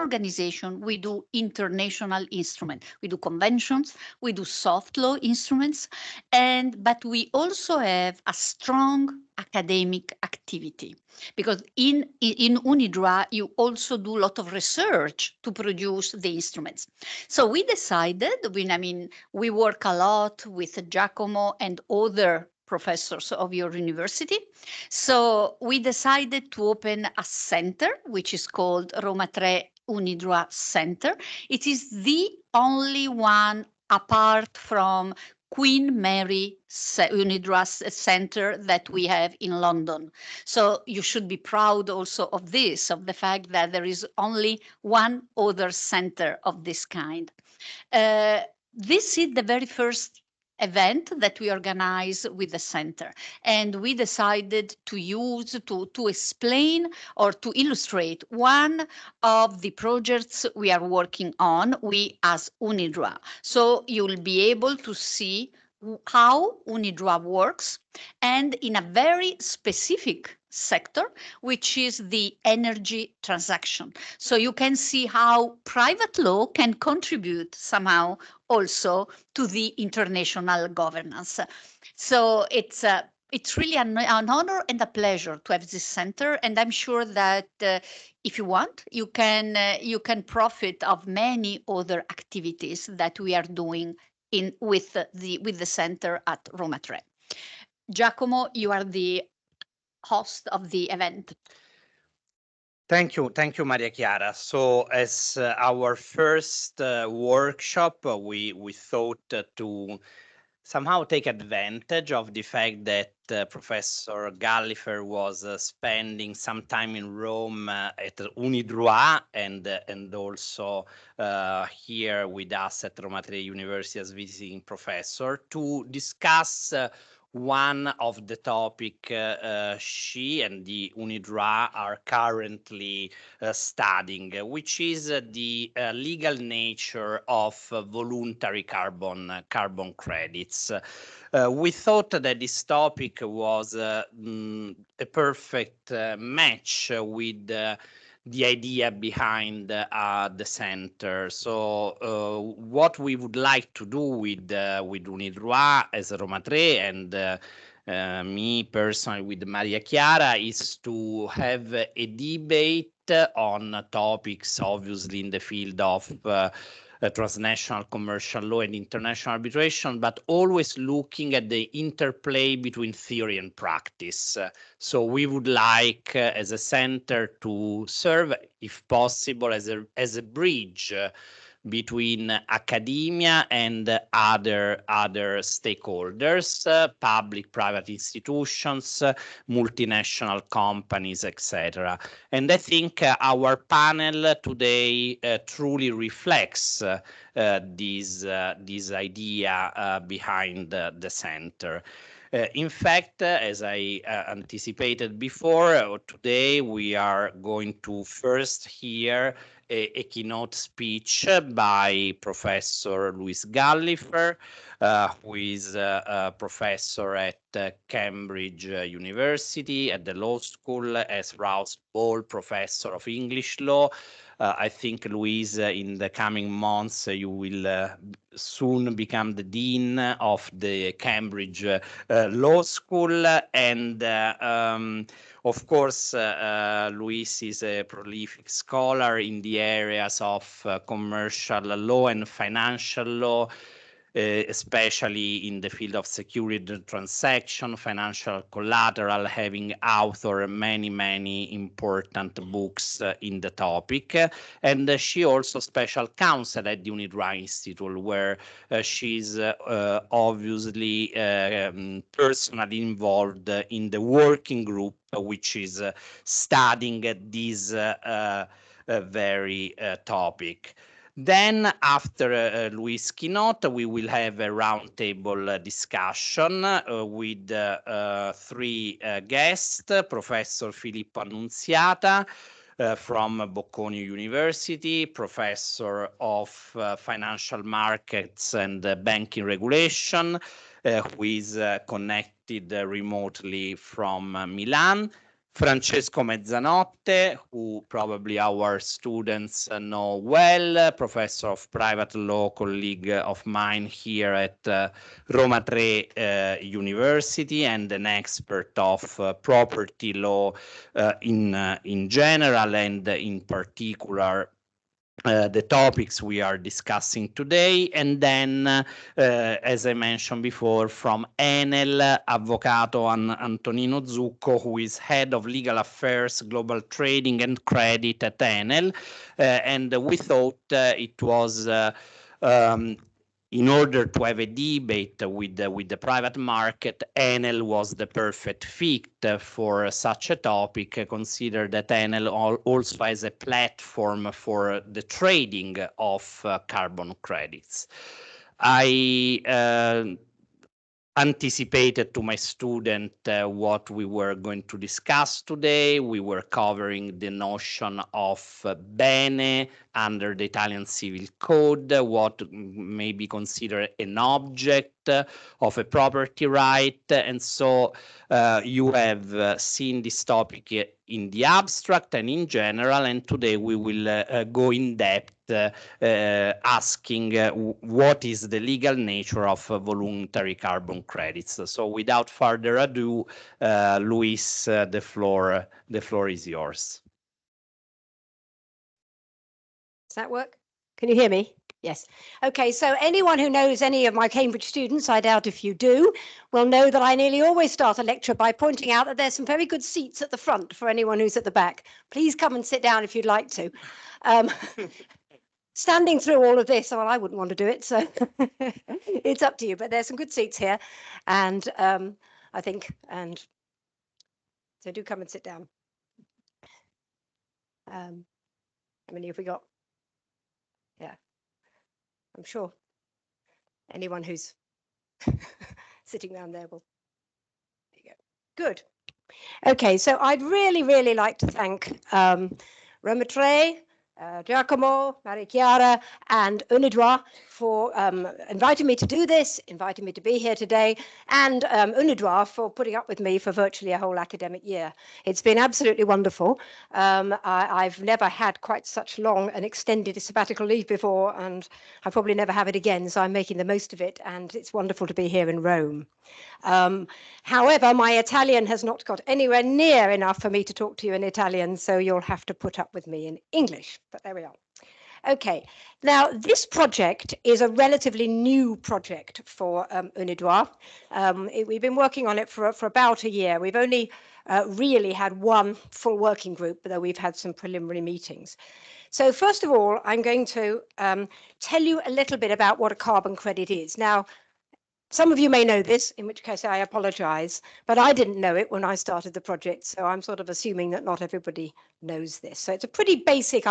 organization, we do international instruments. We do conventions, we do soft law instruments, but we also have a strong academic activity because in UniDRA, you also do a lot of research to produce the instruments. So we decided, we work a lot with Giacomo and other professors of your university. So we decided to open a center, which is called Roma 3 UniDRA Center. It is the only one apart from Queen Mary UniDRA Center that we have in London. So you should be proud also of this, of the fact that there is only one other center of this kind. This is the very first event that we organize with the center, and we decided to use to explain or to illustrate one of the projects we are working on, we as UniDRA. So you'll be able to see how UniDRA works, and in a very specific sector, which is the energy transaction. So you can see how private law can contribute somehow also to the international governance. So it's really an honor and a pleasure to have this center, and I'm sure that if you want, you can profit of many other activities that we are doing with the center at Roma 3. Giacomo, you are the host of the event. Thank you, Maria Chiara. So, as our first workshop, we thought to somehow take advantage of the fact that Professor Gallifer was spending some time in Rome at UniDRA and also here with us at Roma 3 University as visiting professor to discuss one of the topic she and the UniDRA are currently studying, which is the legal nature of voluntary carbon credits. We thought that this topic was a perfect match with the idea behind the center. So what we would like to do with UniDRA as Roma 3 and me personally with Maria Chiara is to have a debate on topics obviously in the field of transnational commercial law and international arbitration, but always looking at the interplay between theory and practice. So we would like, as a center, to serve, if possible, as a bridge between academia and other stakeholders, public, private institutions, multinational companies, etc. And I think our panel today truly reflects this idea behind the center. In fact, as I anticipated before, today we are going to first hear a keynote speech by Professor Luis Gallifer, who is a professor at Cambridge University at the law school as Rouse Ball Professor of English Law. I think, Luis, in the coming months, you will soon become the dean of the Cambridge Law School. And of course, Luis is a prolific scholar in the areas of commercial law and financial law, especially in the field of security transaction, financial collateral, having authored many important books in the topic. And she also special counsel at the UniDRA Institute, where she's obviously personally involved in the working group, which is studying this very topic. Then, after Luis' keynote, we will have a roundtable discussion with three guests: Professor Filippo Annunziata from Bocconi University, Professor of Financial Markets and Banking Regulation, who is connected remotely from Milan, Francesco Mezzanotte, who probably our students know well, professor of private law, colleague of mine here at Roma Tre University, and an expert of property law in general, and in particular the topics we are discussing today. And then, as I mentioned before, from Enel, Avvocato Antonino Zucco, who is head of legal affairs, global trading and credit at Enel. And we thought it was in order to have a debate with the private market, Enel was the perfect fit for such a topic. Consider that Enel also has a platform for the trading of carbon credits. I anticipated to my student what we were going to discuss today. We were covering the notion of bene under the Italian Civil Code, what may be considered an object of a property right. And so you have seen this topic in the abstract and in general, and today we will go in depth asking what is the legal nature of voluntary carbon credits. So without further ado, Luis, the floor is yours. Does that work? Can you hear me? Yes. Okay, so anyone who knows any of my Cambridge students, I doubt if you do, will know that I nearly always start a lecture by pointing out that there's some very good seats at the front for anyone who's at the back. Please come and sit down if you'd like to. Standing through all of this, well, I wouldn't want to do it, so it's up to you. But there's some good seats here, and I think, and so do come and sit down. How many have we got? Yeah, I'm sure anyone who's sitting down there will. There you go. Good. Okay, so I'd really like to thank Roma Tre, Giacomo, Maria Chiara, and Unidroit for inviting me to do this, inviting me to be here today, and Unidroit for putting up with me for virtually a whole academic year. It's been absolutely wonderful. I've never had quite such long and extended sabbatical leave before, and I probably never have it again, so I'm making the most of it, and it's wonderful to be here in Rome. However, my Italian has not got anywhere near enough for me to talk to you in Italian, so you'll have to put up with me in English, but there we are. Okay, now this project is a relatively new project for Unidroit. We've been working on it for about a year. We've only really had one full working group, though we've had some preliminary meetings. So first of all, I'm going to tell you a little bit about what a carbon credit is. Now, some of you may know this, in which case I apologize, but I didn't know it when I started the project, so I'm sort of assuming that not everybody knows this. So it's a pretty basic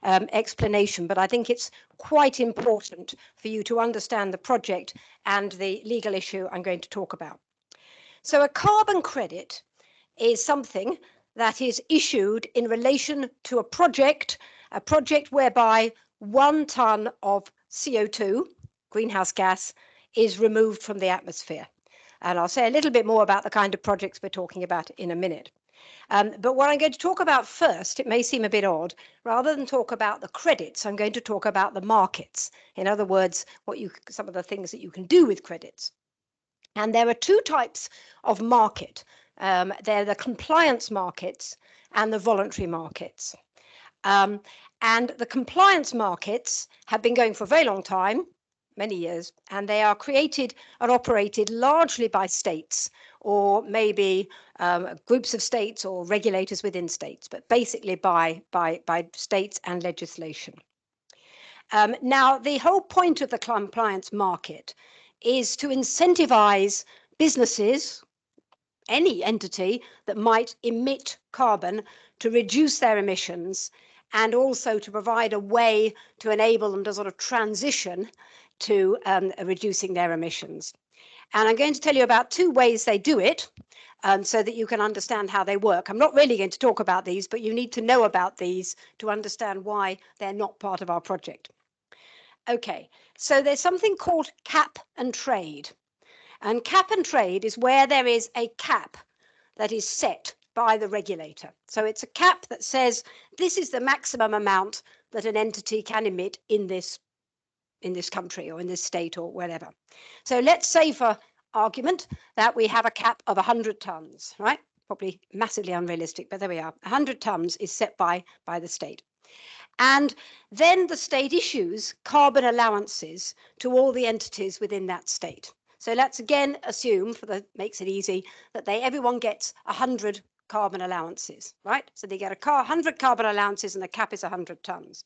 explanation, but I think it's quite important for you to understand the project and the legal issue I'm going to talk about. So a carbon credit is something that is issued in relation to a project whereby 1 ton of CO2, greenhouse gas, is removed from the atmosphere. And I'll say a little bit more about the kind of projects we're talking about in a minute. But what I'm going to talk about first, it may seem a bit odd, rather than talk about the credits, I'm going to talk about the markets. In other words, some of the things that you can do with credits. And there are two types of market. They're the compliance markets and the voluntary markets. And the compliance markets have been going for a very long time, many years, and they are created and operated largely by states, or maybe groups of states or regulators within states, but basically by states and legislation. Now, the whole point of the compliance market is to incentivize businesses, any entity that might emit carbon, to reduce their emissions, and also to provide a way to enable them to sort of transition to reducing their emissions. And I'm going to tell you about 2 ways they do it, so that you can understand how they work. I'm not really going to talk about these, but you need to know about these to understand why they're not part of our project. Okay, so there's something called cap and trade. And cap and trade is where there is a cap that is set by the regulator. So it's a cap that says this is the maximum amount that an entity can emit in this country or in this state or wherever. So let's say, for argument, that we have a cap of 100 tons, right? Probably massively unrealistic, but there we are. 100 tons is set by the state. And then the state issues carbon allowances to all the entities within that state. So let's again assume, makes it easy, that everyone gets 100 carbon allowances, right? So they get 100 carbon allowances and the cap is 100 tons.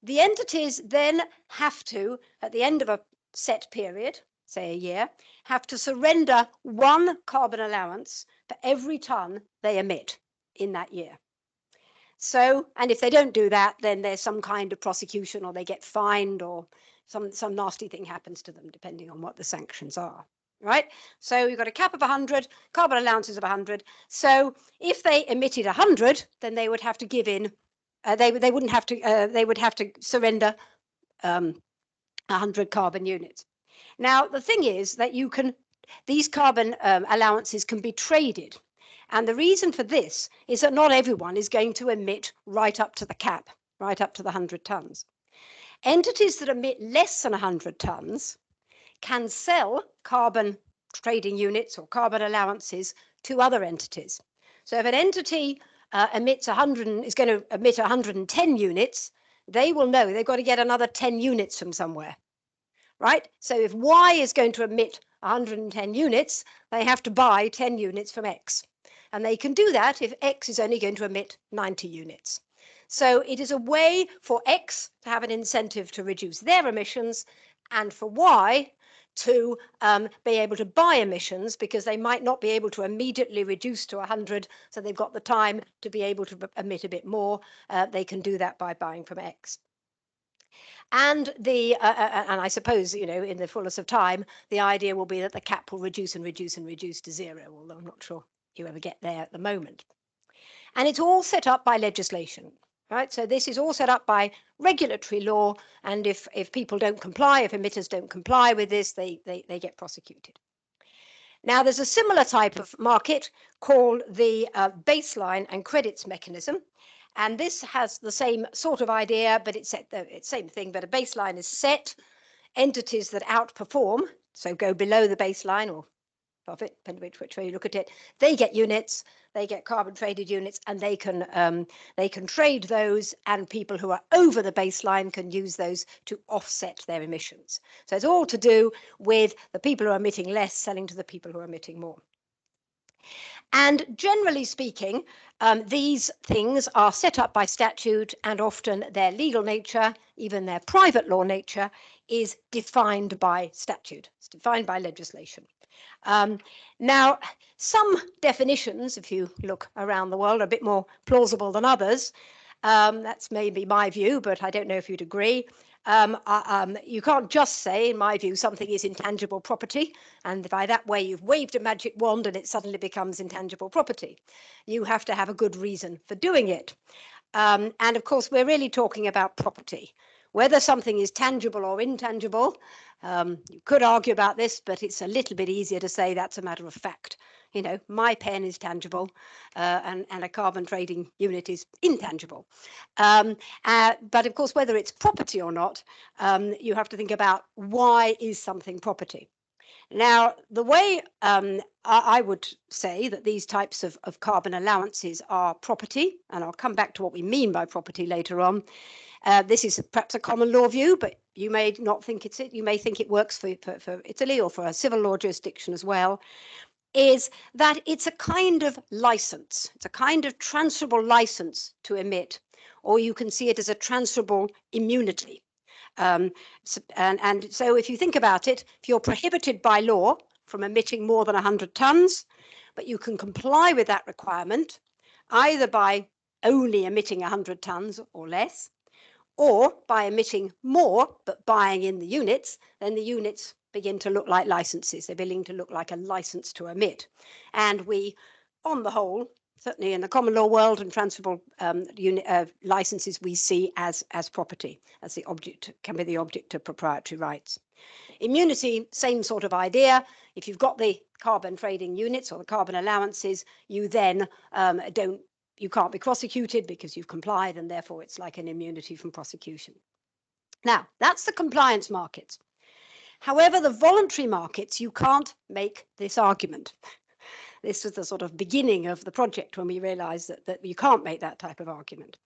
The entities then have to, at the end of a set period, say a year, have to surrender 1 carbon allowance for every ton they emit in that year. So, and if they don't do that, then there's some kind of prosecution, or they get fined, or some nasty thing happens to them, depending on what the sanctions are, right? So you've got a cap of 100, carbon allowances of 100. So if they emitted 100, then they would have to give in. They wouldn't have to. They would have to surrender 100 carbon units. Now the thing is that these carbon allowances can be traded. And the reason for this is that not everyone is going to emit right up to the cap, right up to the 100 tons. Entities that emit less than 100 tons can sell carbon trading units or carbon allowances to other entities. So if an entity is going to emit 110 units, they will know they've got to get another 10 units from somewhere, right? So if Y is going to emit 110 units, they have to buy 10 units from X. And they can do that if X is only going to emit 90 units. So it is a way for X to have an incentive to reduce their emissions, and for Y to be able to buy emissions, because they might not be able to immediately reduce to 100, so they've got the time to be able to emit a bit more. They can do that by buying from X. And and I suppose, in the fullness of time, the idea will be that the cap will reduce and reduce and reduce to 0, although I'm not sure you ever get there at the moment. And it's all set up by legislation, right? So this is all set up by regulatory law, and if people don't comply, if emitters don't comply with this, they get prosecuted. Now, there's a similar type of market called the baseline and credits mechanism. And this has the same sort of idea, but it's same thing, but a baseline is set. Entities that outperform, so go below the baseline or profit, depending which way you look at it, they get units, they get carbon traded units, and they can trade those, and people who are over the baseline can use those to offset their emissions. So it's all to do with the people who are emitting less selling to the people who are emitting more. And generally speaking, these things are set up by statute, and often their legal nature, even their private law nature, is defined by statute. It's defined by legislation. Now, some definitions, if you look around the world, are a bit more plausible than others. That's maybe my view, but I don't know if you'd agree. You can't just say, in my view, something is intangible property, and by that way you've waved a magic wand and it suddenly becomes intangible property. You have to have a good reason for doing it. And of course, we're really talking about property. Whether something is tangible or intangible, you could argue about this, but it's a little bit easier to say that's a matter of fact. My pen is tangible, and a carbon trading unit is intangible. But of course, whether it's property or not, you have to think about, why is something property? Now, the way I would say that these types of carbon allowances are property, and I'll come back to what we mean by property later on. This is perhaps a common law view, but you may not think it's it. You may think it works for Italy or for a civil law jurisdiction as well, is that it's a kind of license. It's a kind of transferable license to emit, or you can see it as a transferable immunity. And so if you think about it, if you're prohibited by law from emitting more than 100 tons, but you can comply with that requirement, either by only emitting 100 tons or less, or by emitting more but buying in the units, then the units begin to look like licenses. They're beginning to look like a license to emit. And we, on the whole, certainly in the common law world and transferable licenses we see as property, as the object, can be the object of proprietary rights. Immunity, same sort of idea. If you've got the carbon trading units or the carbon allowances, you then you can't be prosecuted because you've complied, and therefore it's like an immunity from prosecution. Now, that's the compliance markets. However, the voluntary markets, you can't make this argument. This was the sort of beginning of the project when we realized that you can't make that type of argument.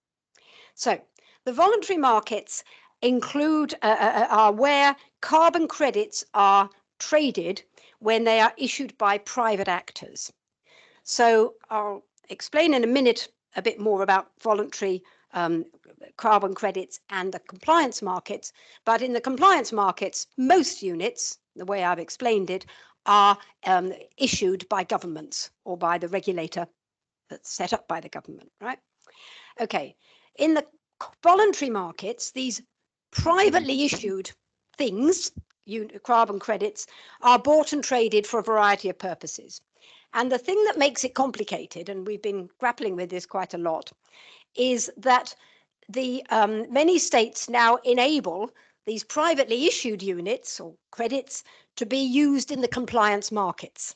So the voluntary markets include are where carbon credits are traded when they are issued by private actors. So I'll explain in a minute a bit more about voluntary carbon credits and the compliance markets. But in the compliance markets, most units, the way I've explained it, are issued by governments or by the regulator that's set up by the government, right? Okay, in the voluntary markets, these privately issued things, carbon credits, are bought and traded for a variety of purposes. And the thing that makes it complicated, and we've been grappling with this quite a lot, is that the many states now enable these privately issued units or credits to be used in the compliance markets.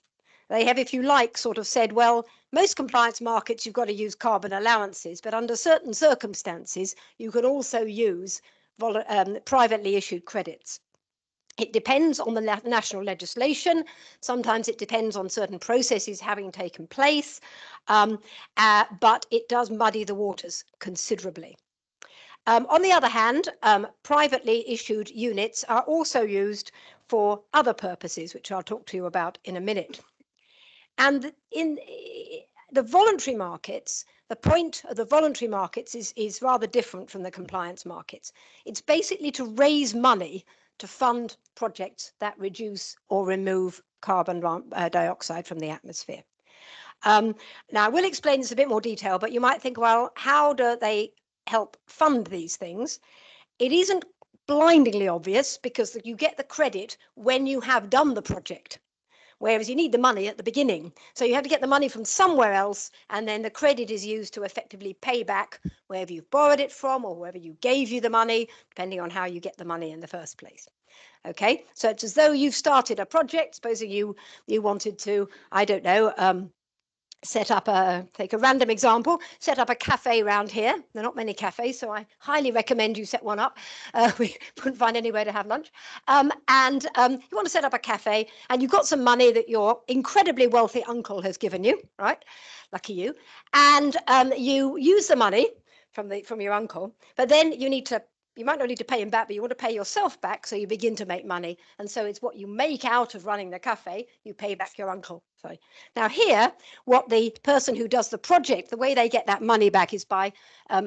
They have, if you like, sort of said, well, most compliance markets, you've got to use carbon allowances, but under certain circumstances, you can also use privately issued credits. It depends on the national legislation. Sometimes it depends on certain processes having taken place, but it does muddy the waters considerably. On the other hand, privately issued units are also used for other purposes, which I'll talk to you about in a minute. And in the voluntary markets, the point of the voluntary markets is rather different from the compliance markets. It's basically to raise money to fund projects that reduce or remove carbon dioxide from the atmosphere. Now, I will explain this in a bit more detail, but you might think, well, how do they help fund these things? It isn't blindingly obvious because you get the credit when you have done the project, whereas you need the money at the beginning. So you have to get the money from somewhere else, and then the credit is used to effectively pay back wherever you've borrowed it from or whoever you gave you the money, depending on how you get the money in the first place. Okay, so it's as though you've started a project. Supposing you wanted to, I don't know, set up take a random example, set up a cafe around here. There are not many cafes, so I highly recommend you set one up. We couldn't find anywhere to have lunch. You want to set up a cafe, and you've got some money that your incredibly wealthy uncle has given you, right? Lucky you. And you use the money from your uncle, but then you might not need to pay him back, but you want to pay yourself back, so you begin to make money. And so it's what you make out of running the cafe, you pay back your uncle. Sorry. Now here, what the person who does the project, the way they get that money back is by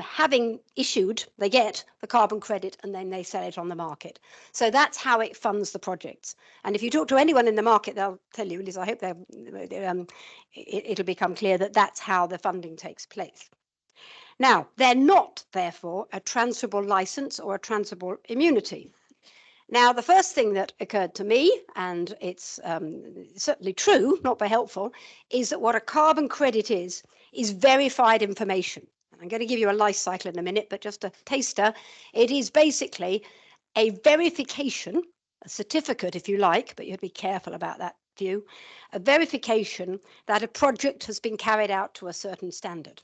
having issued, they get the carbon credit and then they sell it on the market. So that's how it funds the projects. And if you talk to anyone in the market, they'll tell you, at least I hope it'll become clear that that's how the funding takes place. Now, they're not, therefore, a transferable license or a transferable immunity. Now, the first thing that occurred to me, and it's certainly true, not very helpful, is that what a carbon credit is verified information. And I'm going to give you a life cycle in a minute, but just a taster. It is basically a verification, a certificate, if you like, but you have to be careful about that view, a verification that a project has been carried out to a certain standard.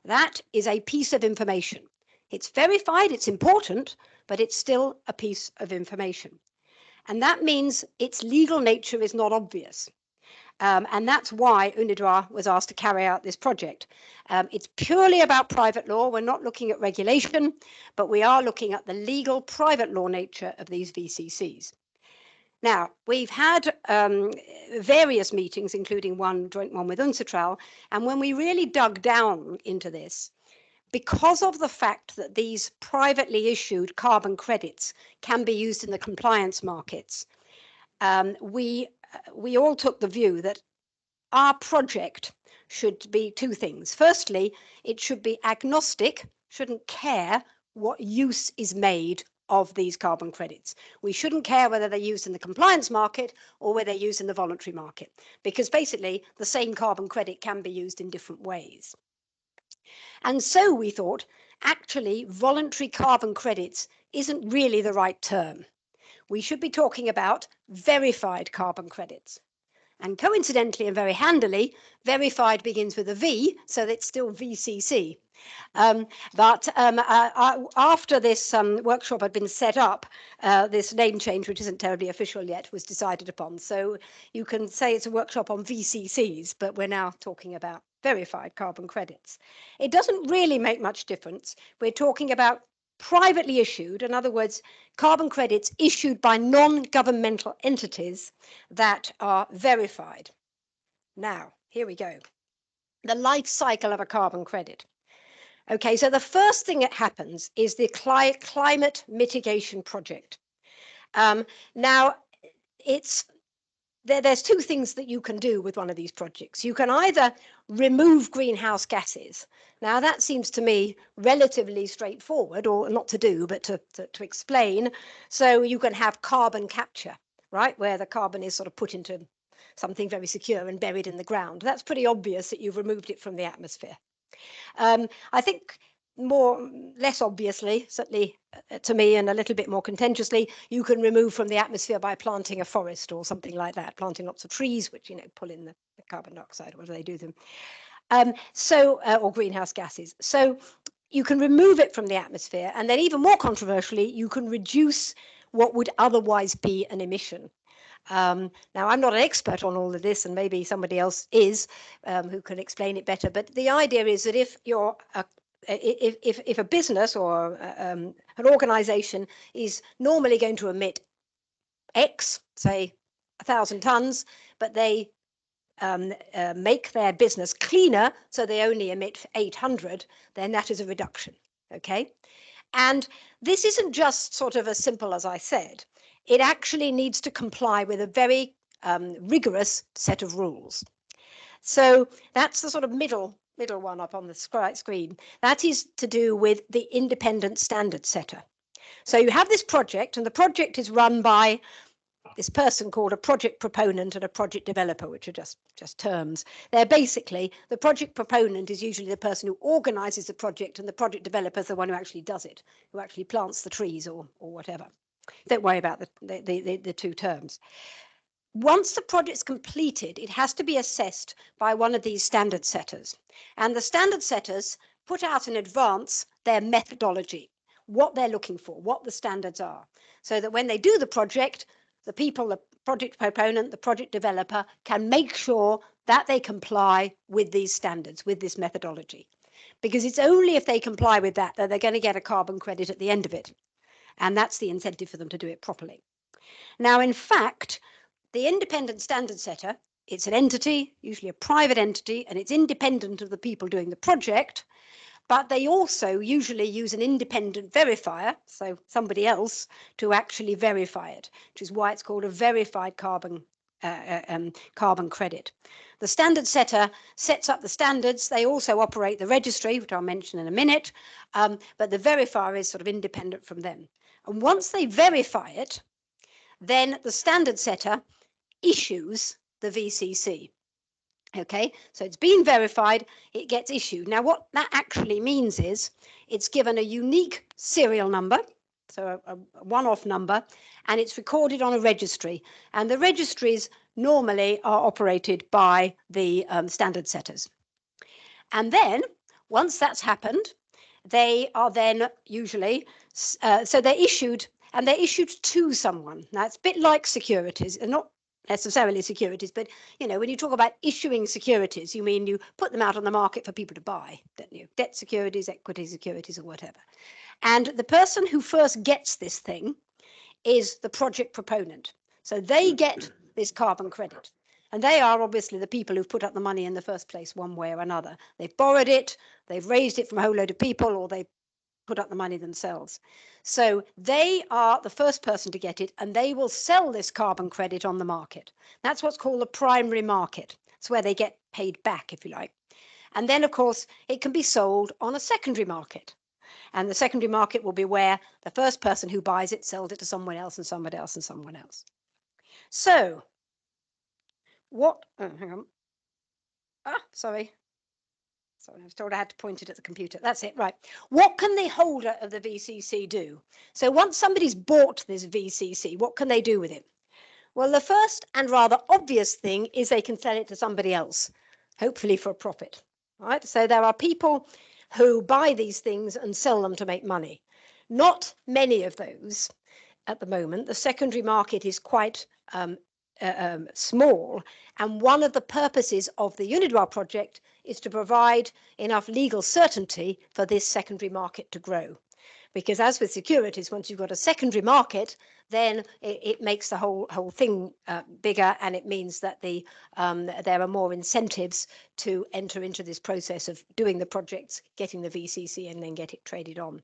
That is a piece of information. It's verified, it's important, but it's still a piece of information. And that means its legal nature is not obvious. And that's why UNIDROIT was asked to carry out this project. It's purely about private law. We're not looking at regulation, but we are looking at the legal private law nature of these VCCs. Now, we've had various meetings, including joint one with UNCITRAL, and when we really dug down into this, because of the fact that these privately issued carbon credits can be used in the compliance markets, we all took the view that our project should be two things. Firstly, it should be agnostic, shouldn't care what use is made of these carbon credits. We shouldn't care whether they're used in the compliance market or whether they're used in the voluntary market, because basically the same carbon credit can be used in different ways. And so we thought, actually, voluntary carbon credits isn't really the right term. We should be talking about verified carbon credits. And coincidentally and very handily, verified begins with a V, so it's still VCC. But after this workshop had been set up, this name change, which isn't terribly official yet, was decided upon. So you can say it's a workshop on VCCs, but we're now talking about verified carbon credits. It doesn't really make much difference. We're talking about privately issued, in other words, carbon credits issued by non-governmental entities that are verified. Now, here we go. The life cycle of a carbon credit. Okay, so the first thing that happens is the climate mitigation project. Now, there's two things that you can do with one of these projects. You can either remove greenhouse gases. Now, that seems to me relatively straightforward, or not to do, but to explain. So you can have carbon capture, right, where the carbon is sort of put into something very secure and buried in the ground. That's pretty obvious that you've removed it from the atmosphere. I think less obviously, certainly to me, and a little bit more contentiously, you can remove from the atmosphere by planting a forest or something like that, planting lots of trees, which, pull in the carbon dioxide, what do they do them? Or greenhouse gases. So you can remove it from the atmosphere, and then even more controversially, you can reduce what would otherwise be an emission. Now, I'm not an expert on all of this, and maybe somebody else is who can explain it better. But the idea is that if you're if a business or an organization is normally going to emit X, say 1,000 tons, but they make their business cleaner, so they only emit 800, then that is a reduction. Okay, and this isn't just sort of as simple as I said. It actually needs to comply with a very rigorous set of rules. So that's the sort of middle one up on the screen. That is to do with the independent standard setter. So you have this project, and the project is run by this person called a project proponent and a project developer, which are just terms. They're basically, the project proponent is usually the person who organizes the project, and the project developer is the one who actually does it, who actually plants the trees or whatever. Don't worry about the two terms. Once the project's completed, it has to be assessed by one of these standard setters. And the standard setters put out in advance their methodology, what they're looking for, what the standards are, so that when they do the project, the people, the project proponent, the project developer, can make sure that they comply with these standards, with this methodology. Because it's only if they comply with that they're going to get a carbon credit at the end of it. And that's the incentive for them to do it properly. Now, in fact, the independent standard setter, it's an entity, usually a private entity, and it's independent of the people doing the project, but they also usually use an independent verifier, so somebody else, to actually verify it, which is why it's called a verified carbon credit. The standard setter sets up the standards. They also operate the registry, which I'll mention in a minute, but the verifier is sort of independent from them. And once they verify it, then the standard setter issues the VCC. Okay, so it's been verified, it gets issued. Now, what that actually means is it's given a unique serial number, so a one-off number, and it's recorded on a registry. And the registries normally are operated by the standard setters. And then, once that's happened, they are then usually, so they're issued, and they're issued to someone. Now, it's a bit like securities, and not necessarily securities, but when you talk about issuing securities, you mean you put them out on the market for people to buy, don't you? Debt securities, equity securities, or whatever. And the person who first gets this thing is the project proponent. So they get this carbon credit. And they are obviously the people who've put up the money in the first place, one way or another. They've borrowed it, they've raised it from a whole load of people, or they put up the money themselves. So they are the first person to get it, and they will sell this carbon credit on the market. That's what's called the primary market. It's where they get paid back, if you like. And then, of course, it can be sold on a secondary market. And the secondary market will be where the first person who buys it sells it to someone else and someone else and someone else. So what, oh, hang on. Sorry, I was told I had to point it at the computer. That's it, right. What can the holder of the VCC do? So once somebody's bought this VCC, what can they do with it? Well, the first and rather obvious thing is they can sell it to somebody else, hopefully for a profit. Right? So there are people who buy these things and sell them to make money. Not many of those at the moment. The secondary market is quite small, and one of the purposes of the Unidroit project is to provide enough legal certainty for this secondary market to grow. Because as with securities, once you've got a secondary market, then it makes the whole thing bigger, and it means that there are more incentives to enter into this process of doing the projects, getting the VCC, and then get it traded on.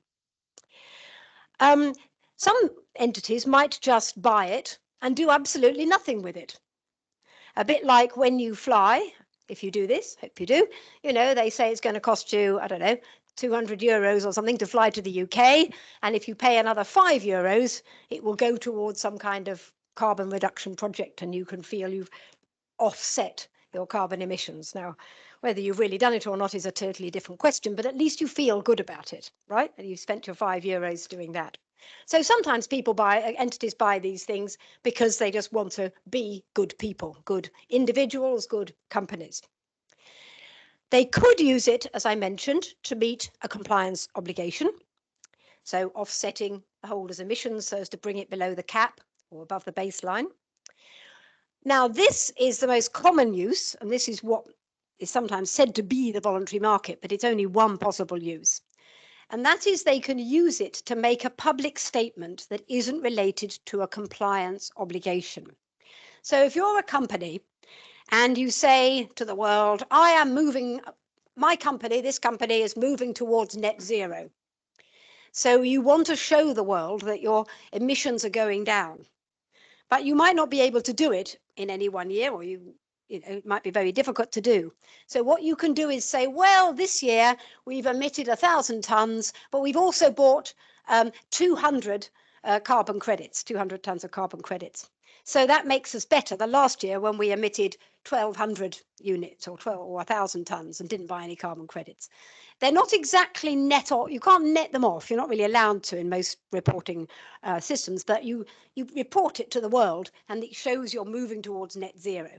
Some entities might just buy it and do absolutely nothing with it. A bit like when you fly, if you do this, hope you do, they say it's going to cost you, I don't know, 200 euros or something to fly to the UK. And if you pay another 5 euros, it will go towards some kind of carbon reduction project, and you can feel you've offset your carbon emissions. Now, whether you've really done it or not is a totally different question, but at least you feel good about it, right? And you've spent your 5 euros doing that. So sometimes entities buy these things because they just want to be good people, good individuals, good companies. They could use it, as I mentioned, to meet a compliance obligation. So offsetting the holder's emissions so as to bring it below the cap or above the baseline. Now, this is the most common use, and this is what is sometimes said to be the voluntary market, but it's only one possible use. And that is they can use it to make a public statement that isn't related to a compliance obligation. So if you're a company and you say to the world, I am moving, my company, this company is moving towards net zero. So you want to show the world that your emissions are going down, but you might not be able to do it in any one year, or it might be very difficult to do. So what you can do is say, well, this year we've emitted 1,000 tons, but we've also bought 200 carbon credits, 200 tons of carbon credits. So that makes us better than last year when we emitted 1,200 units or 1,000 tons and didn't buy any carbon credits. They're not exactly net off. You can't net them off. You're not really allowed to in most reporting systems, but you report it to the world and it shows you're moving towards net zero.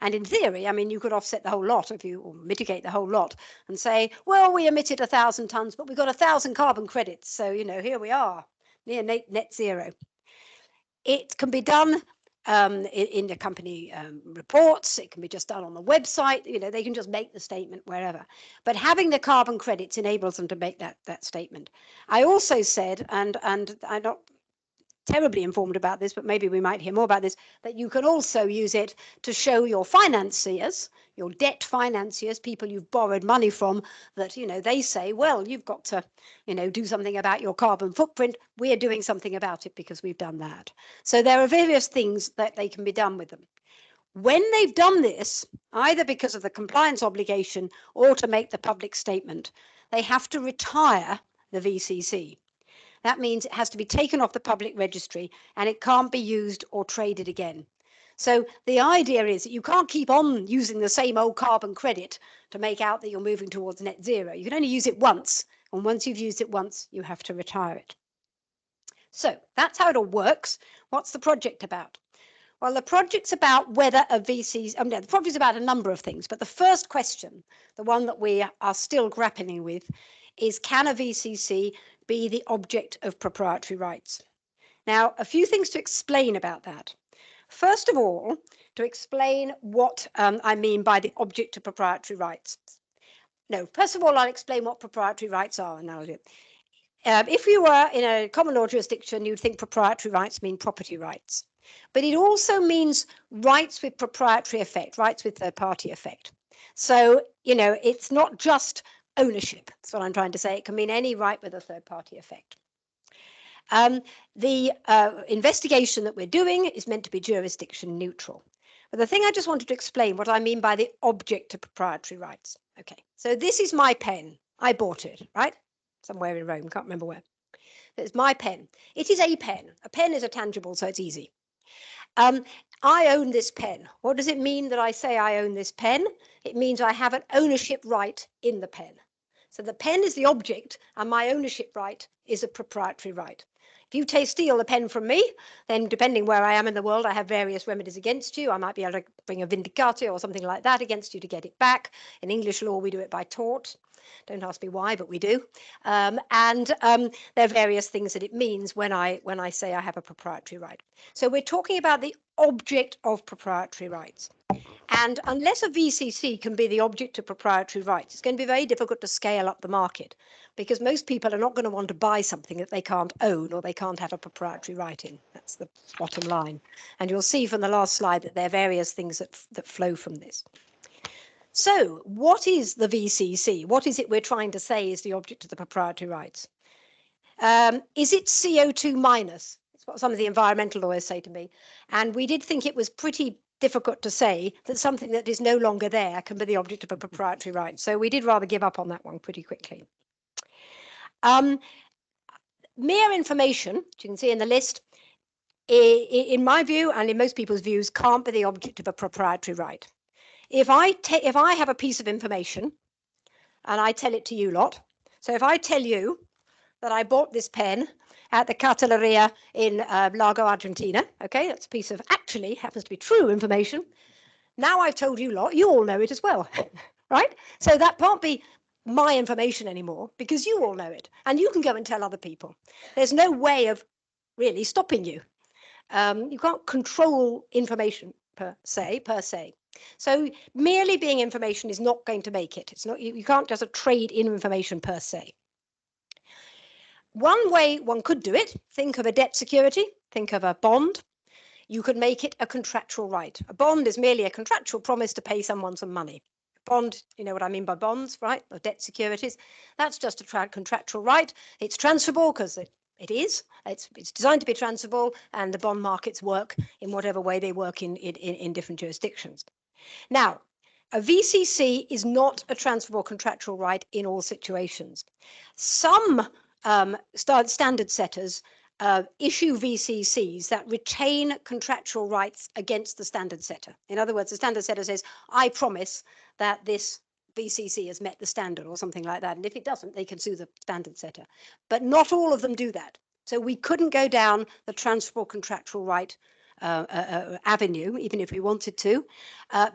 And in theory, I mean, you could offset the whole lot or mitigate the whole lot and say, well, we emitted 1,000 tons, but we got 1,000 carbon credits. So, here we are, near net zero. It can be done in the company reports. It can be just done on the website. They can just make the statement wherever. But having the carbon credits enables them to make that statement. I also said, and I'm not terribly informed about this, but maybe we might hear more about this, that you can also use it to show your financiers, your debt financiers, people you've borrowed money from, that, they say, well, you've got to, do something about your carbon footprint. We are doing something about it because we've done that. So there are various things that they can be done with them. When they've done this, either because of the compliance obligation or to make the public statement, they have to retire the VCC. That means it has to be taken off the public registry and it can't be used or traded again. So the idea is that you can't keep on using the same old carbon credit to make out that you're moving towards net zero. You can only use it once, and once you've used it once, you have to retire it. So that's how it all works. What's the project about? Well, the project's about whether a VC's, the project's about a number of things, but the first question, the one that we are still grappling with, is can a VCC be the object of proprietary rights? Now, a few things to explain about that. First of all, to explain what I mean by the object of proprietary rights. No, first of all, I'll explain what proprietary rights are, and I'll do it. If you were in a common law jurisdiction, you'd think proprietary rights mean property rights. But it also means rights with proprietary effect, rights with third-party effect. So, it's not just ownership. That's what I'm trying to say. It can mean any right with a third-party effect. The investigation that we're doing is meant to be jurisdiction neutral. But the thing I just wanted to explain what I mean by the object of proprietary rights. Okay, so this is my pen. I bought it, right? somewhere in Rome, can't remember where. It's my pen. It is a pen. A pen is a tangible, so it's easy. I own this pen. What does it mean that I say I own this pen? It means I have an ownership right in the pen. So the pen is the object, and my ownership right is a proprietary right. If you steal a pen from me, then depending where I am in the world, I have various remedies against you. I might be able to bring a vindicatio or something like that against you to get it back. In English law, we do it by tort. Don't ask me why, but we do. There are various things that it means when I say I have a proprietary right. So we're talking about the object of proprietary rights. And unless a VCC can be the object of proprietary rights, it's going to be very difficult to scale up the market, because most people are not going to want to buy something that they can't own or they can't have a proprietary right in. That's the bottom line. And you'll see from the last slide that there are various things that flow from this. So what is the VCC? What is it we're trying to say is the object of the proprietary rights? Is it CO2 minus? It's what some of the environmental lawyers say to me. And we did think it was pretty difficult to say that something that is no longer there can be the object of a proprietary right. So we did rather give up on that one pretty quickly. Mere information, as you can see in the list, in my view and in most people's views, can't be the object of a proprietary right. If I have a piece of information and I tell it to you lot, so if I tell you that I bought this pen at the Carteleria in Lago, Argentina, okay, that's a piece of actually happens to be true information. Now I've told you lot, you all know it as well, right? So that can't be my information anymore because you all know it and you can go and tell other people. There's no way of really stopping you. You can't control information per se. So merely being information is not going to make it. It's not, you can't just trade in information per se. One way one could do it, think of a debt security, think of a bond. You could make it a contractual right. A bond is merely a contractual promise to pay someone some money. Bond, you know what I mean by bonds, right? Or debt securities. That's just a contractual right. It's transferable because it is. It's designed to be transferable, and the bond markets work in whatever way they work in different jurisdictions. Now, a VCC is not a transferable contractual right in all situations. Some standard setters issue VCCs that retain contractual rights against the standard setter. In other words, the standard setter says, I promise that this VCC has met the standard or something like that. And if it doesn't, they can sue the standard setter. But not all of them do that. So we couldn't go down the transferable contractual right avenue, even if we wanted to,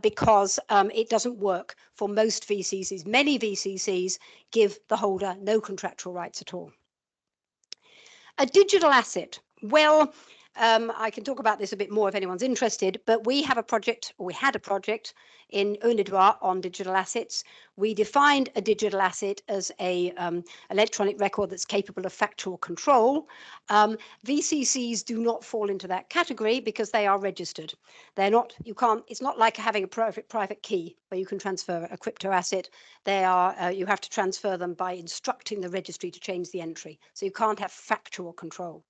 because it doesn't work for most VCCs. Many VCCs give the holder no contractual rights at all. A digital asset. Well, I can talk about this a bit more if anyone's interested, but we have a project, or we had a project in Unidroit on digital assets. We defined a digital asset as a electronic record that's capable of factual control. VCCs do not fall into that category because they are registered. They're not, you can't, it's not like having a private key where you can transfer a crypto asset. They are, you have to transfer them by instructing the registry to change the entry. So you can't have factual control.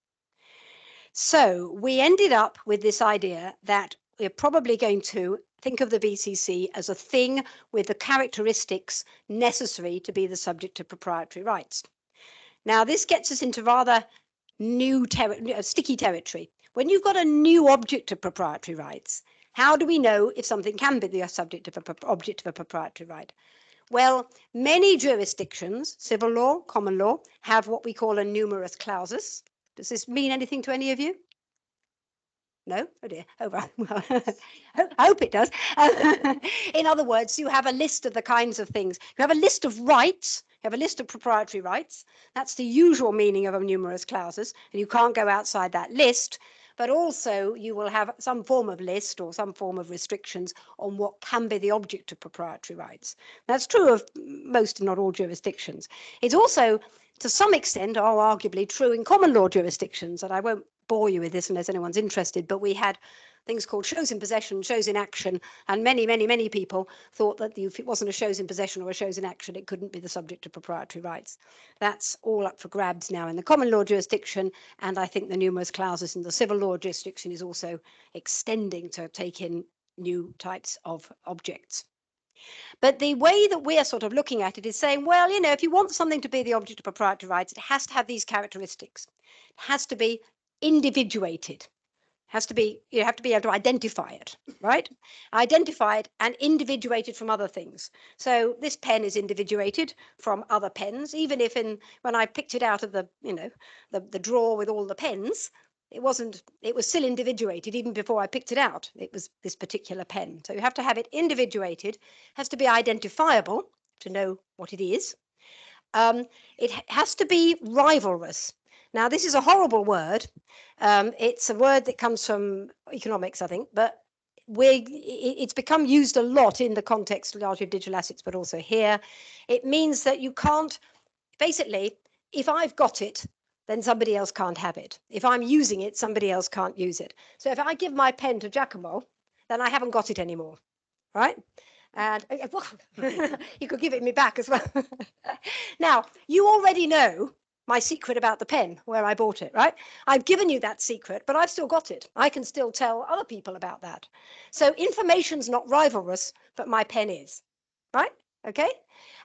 So we ended up with this idea that we're probably going to think of the VCC as a thing with the characteristics necessary to be the subject of proprietary rights. Now, this gets us into rather new sticky territory. When you've got a new object of proprietary rights, how do we know if something can be the subject of object of a proprietary right? Well, many jurisdictions, civil law, common law, have what we call a numerus clausus. Does this mean anything to any of you? No? Oh dear. Oh, right. Well, I hope it does. In other words, you have a list of the kinds of things. You have a list of rights. You have a list of proprietary rights. That's the usual meaning of a numerus clausus, and you can't go outside that list. But also, you will have some form of list or some form of restrictions on what can be the object of proprietary rights. That's true of most, not all, jurisdictions. It's also, to some extent, or arguably, true in common law jurisdictions, and I won't bore you with this unless anyone's interested, but we had things called shows in possession, shows in action, and many people thought that if it wasn't a shows in possession or a shows in action, it couldn't be the subject of proprietary rights. That's all up for grabs now in the common law jurisdiction, and I think the numerous clauses in the civil law jurisdiction is also extending to take in new types of objects. But the way that we're sort of looking at it is saying, well, you know, if you want something to be the object of proprietary rights, it has to have these characteristics. It has to be individuated. Has to be, you have to be able to identify it, right? Identify it and individuated from other things. So this pen is individuated from other pens, even if when I picked it out of the, you know, the drawer with all the pens, it was still individuated even before I picked it out. It was this particular pen. So you have to have it individuated, has to be identifiable to know what it is. It has to be rivalrous. Now, this is a horrible word. It's a word that comes from economics, I think, but it's become used a lot in the context largely of digital assets, but also here. It means that you can't, basically, if I've got it, then somebody else can't have it. If I'm using it, somebody else can't use it. So if I give my pen to Giacomo, then I haven't got it anymore, right? And you could give it me back as well. Now, you already know my secret about the pen, where I bought it, right? I've given you that secret, but I've still got it. I can still tell other people about that. So information's not rivalrous, but my pen is, right? Okay?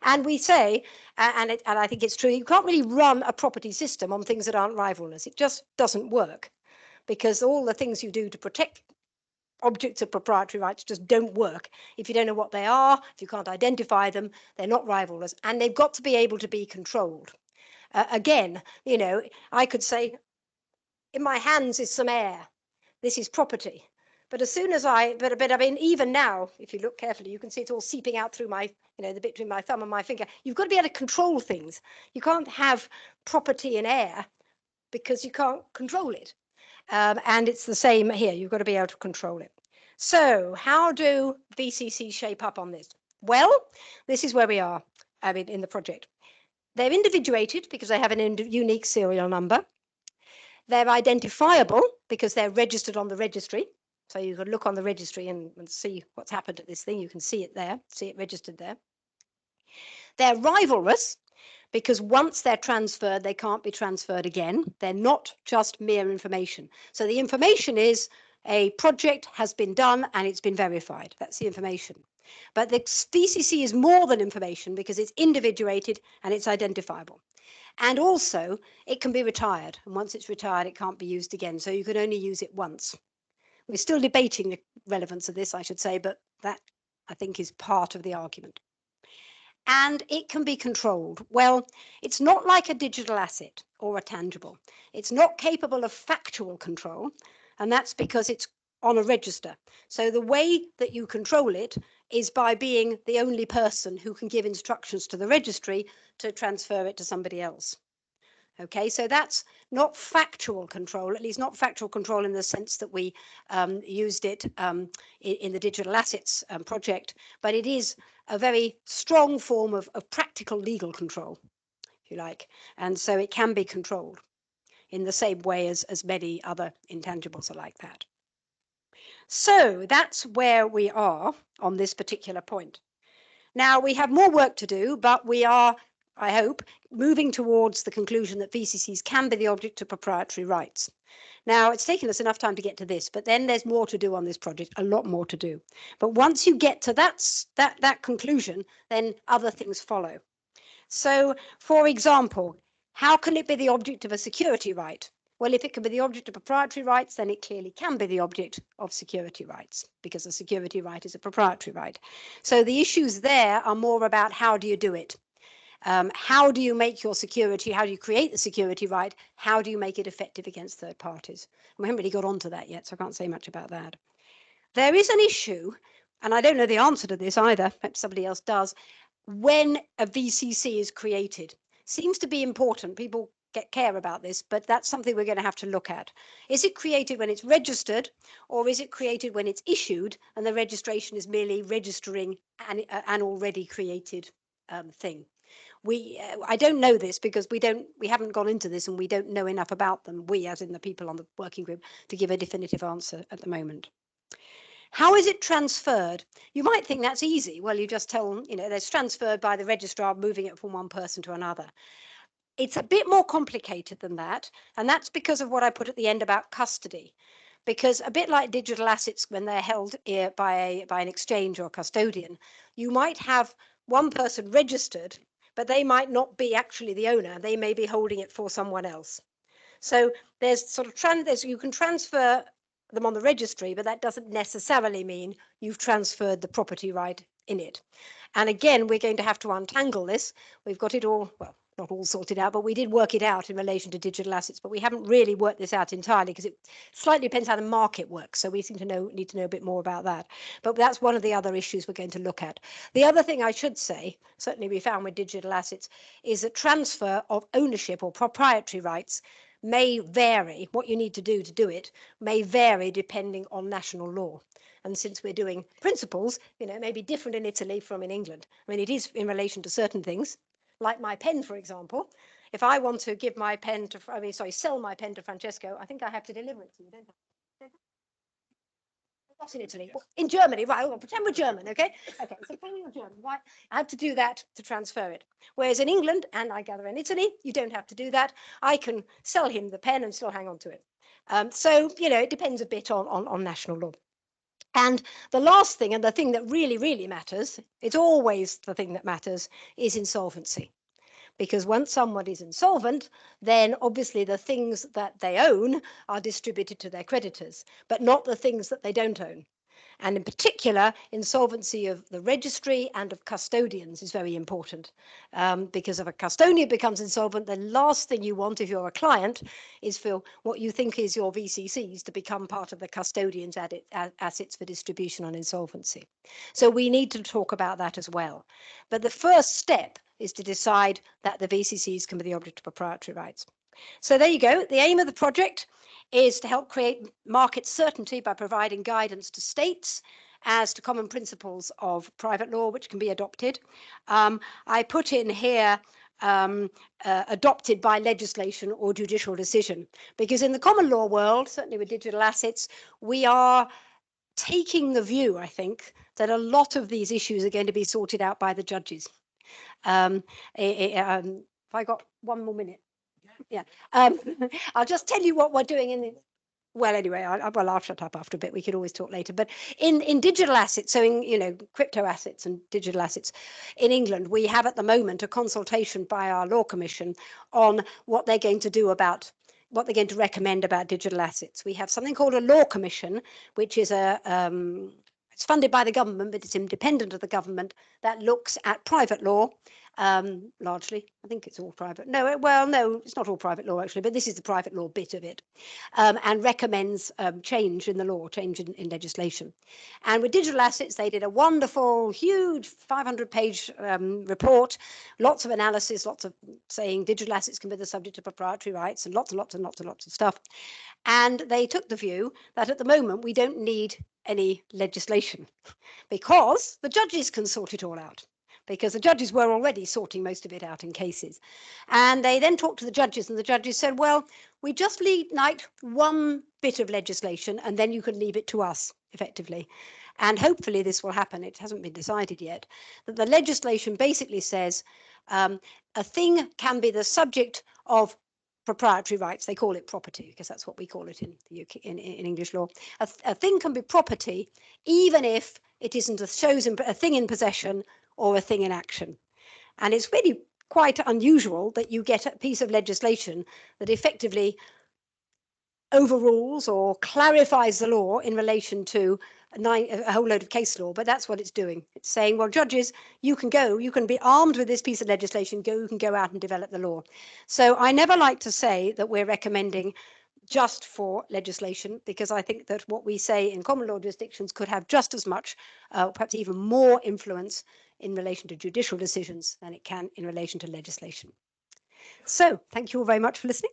And we say, and I think it's true, you can't really run a property system on things that aren't rivalrous. It just doesn't work, because all the things you do to protect objects of proprietary rights just don't work. If you don't know what they are, if you can't identify them, they're not rivalrous, and they've got to be able to be controlled. Again, you know, I could say, in my hands is some air. This is property. But as soon as but I mean, even now, if you look carefully, you can see it's all seeping out through my, you know, the bit between my thumb and my finger. You've got to be able to control things. You can't have property in air because you can't control it. And it's the same here. You've got to be able to control it. So how do VCC shape up on this? Well, this is where we are, I mean, in the project. They're individuated because they have an unique serial number. They're identifiable because they're registered on the registry. So you can look on the registry and see what's happened to this thing. You can see it there, see it registered there. They're rivalrous because once they're transferred, they can't be transferred again. They're not just mere information. So the information is a project has been done and it's been verified. That's the information. But the VCC is more than information because it's individuated and it's identifiable. And also, it can be retired. And once it's retired, it can't be used again. So you can only use it once. We're still debating the relevance of this, I should say, but that, I think, is part of the argument. And it can be controlled. Well, it's not like a digital asset or a tangible. It's not capable of factual control, and that's because it's on a register. So the way that you control it is by being the only person who can give instructions to the registry to transfer it to somebody else. Okay, so that's not factual control, at least not factual control in the sense that we used it in the digital assets project, but it is a very strong form of practical legal control, if you like. And so it can be controlled in the same way as many other intangibles are like that. So that's where we are on this particular point. Now, we have more work to do, but we are, I hope, moving towards the conclusion that VCCs can be the object of proprietary rights. Now, it's taken us enough time to get to this, but then there's more to do on this project, a lot more to do. But once you get to that conclusion, then other things follow. So, for example, how can it be the object of a security right? Well, if it can be the object of proprietary rights, then it clearly can be the object of security rights, because a security right is a proprietary right. So the issues there are more about how do you do it? How do you make your security, how do you create the security right? How do you make it effective against third parties? We haven't really got onto that yet, so I can't say much about that. There is an issue, and I don't know the answer to this either, perhaps somebody else does, when a VCC is created. Seems to be important. People care about this, but that's something we're going to have to look at. Is it created when it's registered, or is it created when it's issued and the registration is merely registering an already created thing? I don't know this because we haven't gone into this and we don't know enough about them, we as in the people on the working group, to give a definitive answer at the moment. How is it transferred? You might think that's easy. Well, you just tell them, it's transferred by the registrar moving it from one person to another. It's a bit more complicated than that, and that's because of what I put at the end about custody. because a bit like digital assets when they're held by an exchange or custodian, you might have one person registered, but they might not be actually the owner. They may be holding it for someone else. So there's sort of you can transfer them on the registry, but that doesn't necessarily mean you've transferred the property right in it. And again, we're going to have to untangle this. We've got it all, well, not all sorted out, but we did work it out in relation to digital assets, but we haven't really worked this out entirely because it slightly depends how the market works. So we need to know a bit more about that. But that's one of the other issues we're going to look at. The other thing I should say, certainly we found with digital assets, is that transfer of ownership or proprietary rights may vary. What you need to do it may vary depending on national law. And since we're doing principles, it may be different in Italy from in England. I mean, it is in relation to certain things, like my pen, for example. If I want to give my pen to, sell my pen to Francesco, I think I have to deliver it to you, don't I? Not in Italy, in Germany, right? Well, pretend we're German, okay? Okay, so pretend you're German, right? I have to do that to transfer it. Whereas in England, and I gather in Italy, you don't have to do that. I can sell him the pen and still hang on to it. So, it depends a bit on national law. And the last thing, and the thing that really, really matters, it's always the thing that matters, is insolvency. Because once someone is insolvent, then obviously the things that they own are distributed to their creditors, but not the things that they don't own. And in particular, insolvency of the registry and of custodians is very important, because if a custodian becomes insolvent, the last thing you want if you're a client is for what you think is your VCCs to become part of the custodian's assets for distribution on insolvency. So we need to talk about that as well. But the first step is to decide that the VCCs can be the object of proprietary rights. So there you go. The aim of the project is to help create market certainty by providing guidance to states as to common principles of private law which can be adopted. I put in here adopted by legislation or judicial decision, because in the common law world, certainly with digital assets, we are taking the view, I think, that a lot of these issues are going to be sorted out by the judges. If I got one more minute. Yeah. I'll just tell you what we're doing in the, well, anyway, I'll shut up after a bit. We could always talk later. But in digital assets, so in crypto assets and digital assets in England, we have at the moment a consultation by our law commission on what they're going to do about what they're going to recommend about digital assets. We have something called a law commission, which is it's funded by the government, but it's independent of the government, that looks at private law. Largely, I think it's all private. No, it's not all private law actually, but this is the private law bit of it, and recommends change in the law, change in legislation. And with digital assets, they did a wonderful, huge 500-page report, lots of analysis, lots of saying digital assets can be the subject of proprietary rights, and lots of stuff. And they took the view that at the moment we don't need any legislation because the judges can sort it all out, because the judges were already sorting most of it out in cases. And they then talked to the judges, and the judges said, well, we just need like one bit of legislation and then you can leave it to us effectively. And hopefully this will happen. It hasn't been decided yet. That the legislation basically says a thing can be the subject of proprietary rights. They call it property because that's what we call it in the UK, in English law. A thing can be property even if it isn't a thing in possession or a thing in action. And it's really quite unusual that you get a piece of legislation that effectively overrules or clarifies the law in relation to a whole load of case law, but that's what it's doing. It's saying, well, judges, you can be armed with this piece of legislation, you can go out and develop the law. So I never like to say that we're recommending just for legislation, because I think that what we say in common law jurisdictions could have just as much, perhaps even more influence in relation to judicial decisions than it can in relation to legislation. So thank you all very much for listening.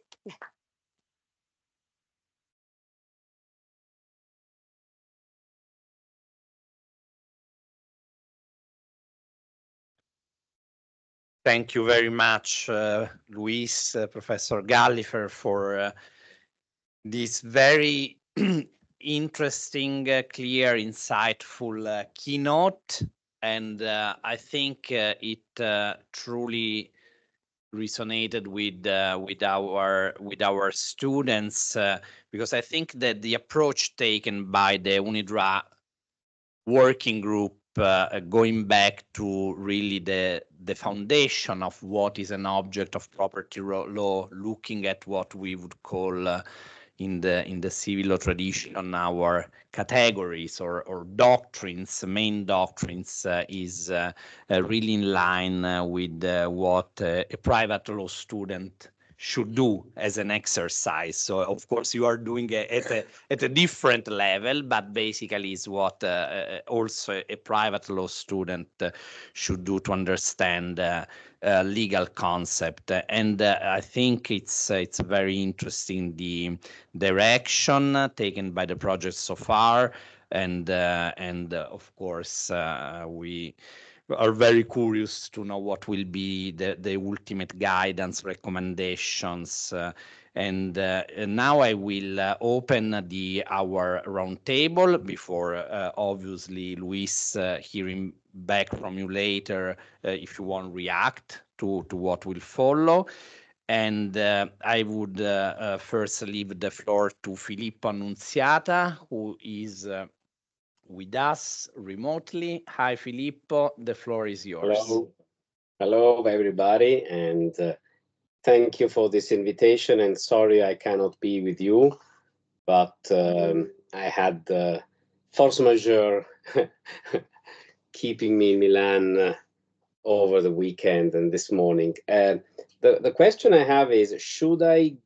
Thank you very much, Luis, Professor Gallifer, for this very interesting, clear, insightful keynote. And I think it truly resonated with our students, because I think that the approach taken by the UNIDRA working group, going back to really the foundation of what is an object of property law, looking at what we would call in the civil law tradition our categories or doctrines, main doctrines, is really in line with what a private law student should do as an exercise. So of course you are doing it at a different level, but basically is what also a private law student should do to understand legal concept. And I think it's very interesting the direction taken by the project so far, and of course we are very curious to know what will be the ultimate guidance recommendations. And now I will open our roundtable before obviously Luis hearing back from you later if you want to react to what will follow. And I would first leave the floor to Filippo Annunziata, who is with us remotely. Hi, Filippo, the floor is yours. Hello, everybody, and thank you for this invitation. And sorry I cannot be with you, but I had force majeure keeping me in Milan over the weekend and this morning. The question I have is, should I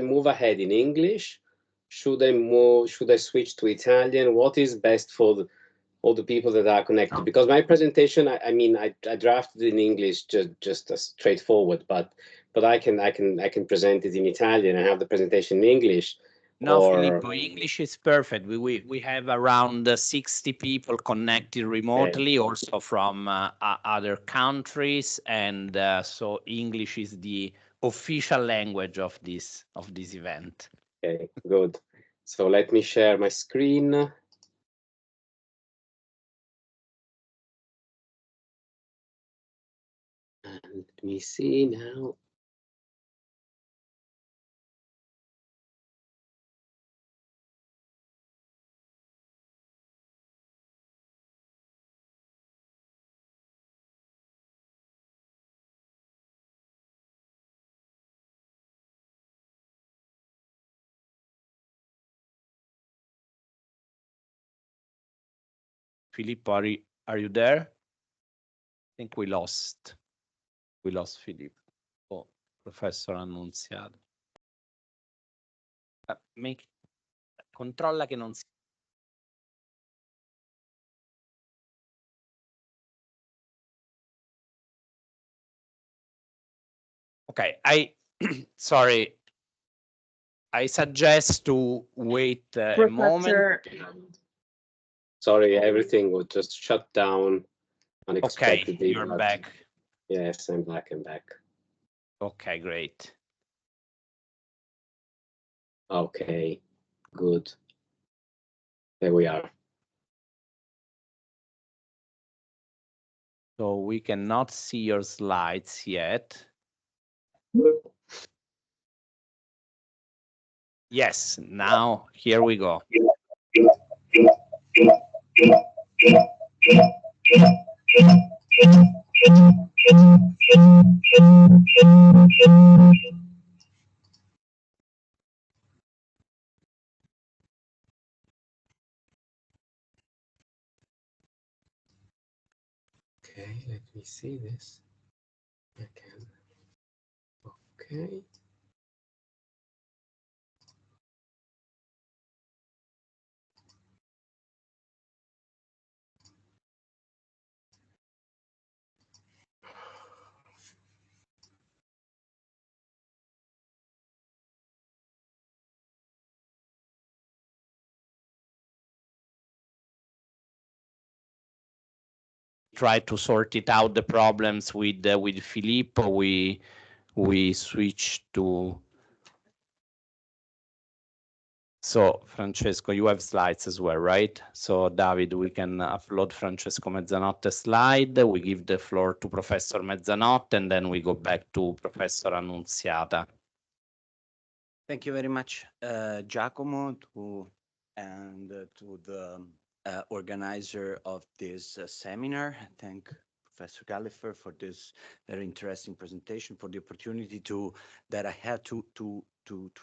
move ahead in English? Should I switch to Italian? What is best for all the people that are connected? Because my presentation, I mean, I drafted in English just as straightforward, but I can present it in Italian and have the presentation in English. No, Filippo, English is perfect. We have around 60 people connected remotely, also from other countries, and so English is the official language of this event. Okay, good. So let me share my screen. And let me see now. Filippo, are you there? I think we lost Filippo. Oh, Professor Annunziato. Controlla che non si... Okay, sorry. I suggest to wait a moment. Sorry, everything was just shut down unexpectedly. Okay, you're back. Yes, I'm back. Okay, great. Okay, good. There we are. So we cannot see your slides yet. Yes, now here we go. Okay, let me see this. I can. Okay. Try to sort it out, the problems with Filippo. We switch to So, Francesco, you have slides as well, right? So, David, we can upload Francesco Mezzanotte's slide. We give the floor to Professor Mezzanotte, and then we go back to Professor Annunziata. Thank you very much, Giacomo, and to the organizer of this seminar. Thank Professor Galliffer for this very interesting presentation, for the opportunity that I had to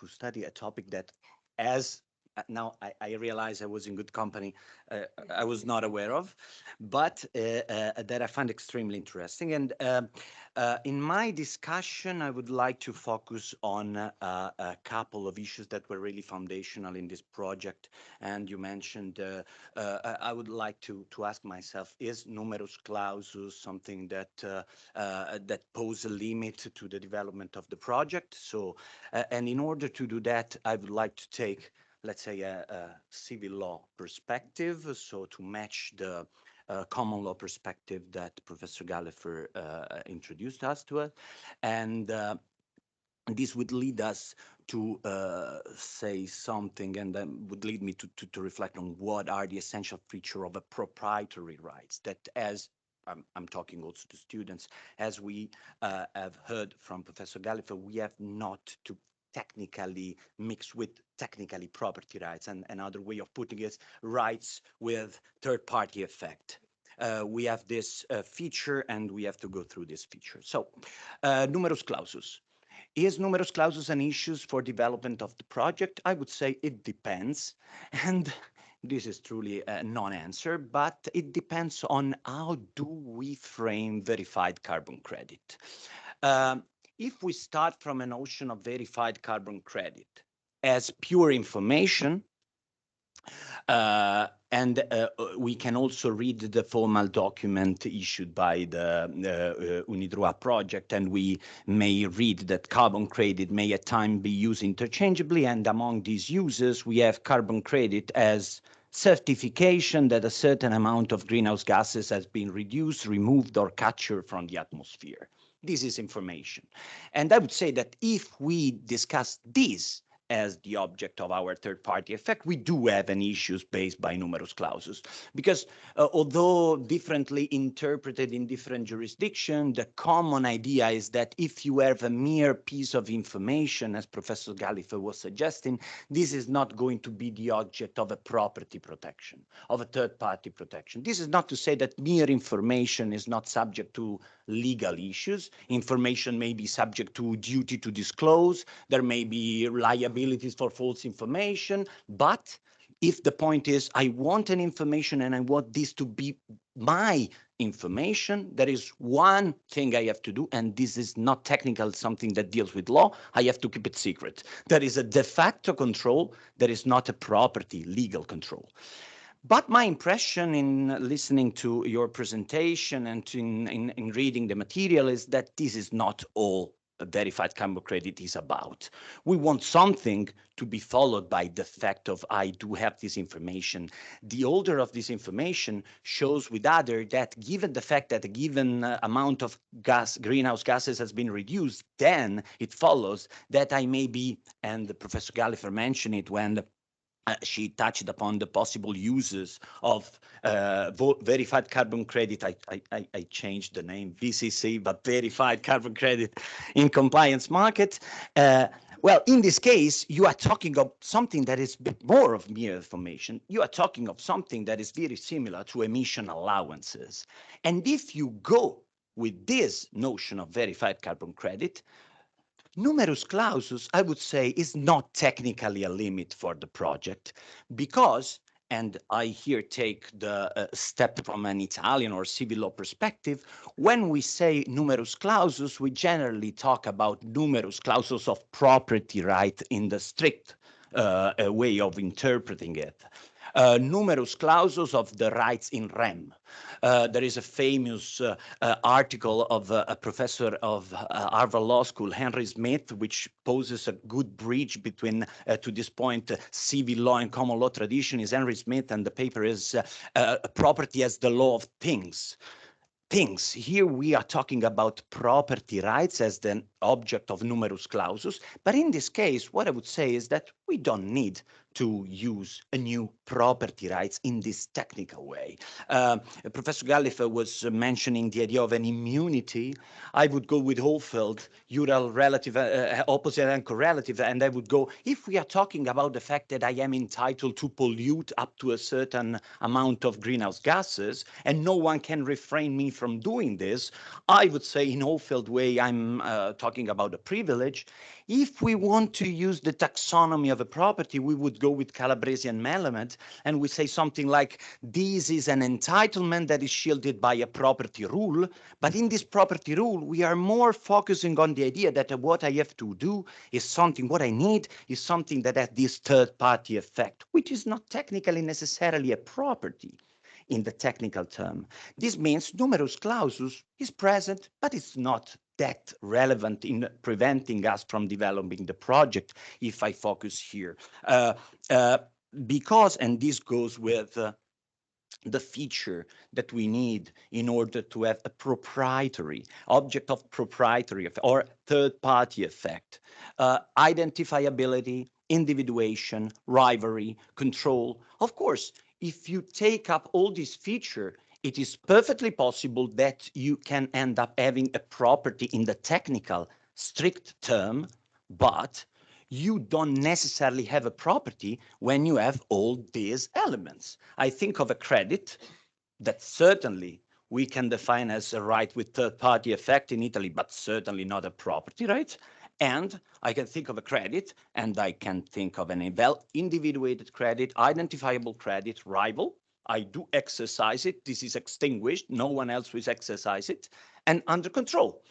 study a topic that, as now I realize I was in good company, I was not aware of, but that I find extremely interesting. And in my discussion, I would like to focus on a couple of issues that were really foundational in this project. And you mentioned, I would like to ask myself, is numerus clausus something that that pose a limit to the development of the project? So, and in order to do that, I would like to take, let's say, a civil law perspective, so to match the common law perspective that Professor Galliffer introduced us to it. And this would lead us to say something, and then would lead me to reflect on what are the essential features of a proprietary rights that, as I'm talking also to students, as we have heard from Professor Galliffer, we have not to technically mix with technically property rights, and another way of putting it, rights with third-party effect. We have this feature, and we have to go through this feature. So, numerus clausus. Is numerus clausus an issue for development of the project? I would say it depends. And this is truly a non-answer, but it depends on how do we frame verified carbon credit. If we start from a notion of verified carbon credit as pure information, and we can also read the formal document issued by the UniDroit project, and we may read that carbon credit may at times be used interchangeably, and among these uses, we have carbon credit as certification that a certain amount of greenhouse gases has been reduced, removed, or captured from the atmosphere. This is information. And I would say that if we discuss this as the object of our third-party effect, we do have an issues based by numerus clausus, because although differently interpreted in different jurisdictions, the common idea is that if you have a mere piece of information, as Professor Galliffer was suggesting, this is not going to be the object of a property protection, of a third-party protection. This is not to say that mere information is not subject to legal issues. Information may be subject to duty to disclose. There may be liabilities for false information. But if the point is, I want an information and I want this to be my information, there is one thing I have to do, and this is not technical, something that deals with law. I have to keep it secret. There is a de facto control. There is not a property legal control. But my impression in listening to your presentation and in reading the material is that this is not all a verified carbon credit is about. We want something to be followed by the fact of I do have this information. The order of this information shows with other that given the fact that a given amount of greenhouse gases has been reduced, then it follows that I may be, and Professor Galliffer mentioned it when she touched upon the possible uses of verified carbon credit. I changed the name, VCC, but verified carbon credit in compliance market. Well, in this case, you are talking of something that is a bit more of mere information. You are talking of something that is very similar to emission allowances. And if you go with this notion of verified carbon credit, numerus clausus, I would say, is not technically a limit for the project because, and I here take the step from an Italian or civil law perspective, when we say numerus clausus, we generally talk about numerus clausus of property right in the strict way of interpreting it. Numerus clausus of the rights in rem. There is a famous article of a professor of Harvard Law School, Henry Smith, which poses a good bridge between, to this point, civil law and common law tradition is Henry Smith, and the paper is Property as the Law of Things. Things. Here we are talking about property rights as the object of numerus clausus. But in this case, what I would say is that we don't need to use a new property rights in this technical way. Professor Gallifer was mentioning the idea of an immunity. I would go with Hohlfeld, Ural relative, opposite and correlative, and I would go, if we are talking about the fact that I am entitled to pollute up to a certain amount of greenhouse gases, and no one can refrain me from doing this, I would say in Hohlfeld way, I'm talking about a privilege. If we want to use the taxonomy of a property, we would go with Calabresi and Melamed, and we say something like, this is an entitlement that is shielded by a property rule, but in this property rule, we are more focusing on the idea that what I have to do is something, what I need is something that has this third-party effect, which is not technically necessarily a property in the technical term. This means numerus clausus is present, but it's not that relevant in preventing us from developing the project if I focus here. Because, and this goes with the feature that we need in order to have a proprietary object of proprietary or third-party effect. Identifiability, individuation, rivalry, control. Of course, if you take up all these features, it is perfectly possible that you can end up having a property in the technical strict term, but you don't necessarily have a property when you have all these elements. I think of a credit that certainly we can define as a right with third-party effect in Italy, but certainly not a property right. And I can think of a credit, and I can think of an individuated credit, identifiable credit, rival. I do exercise it. This is extinguished. No one else will exercise it. And under control.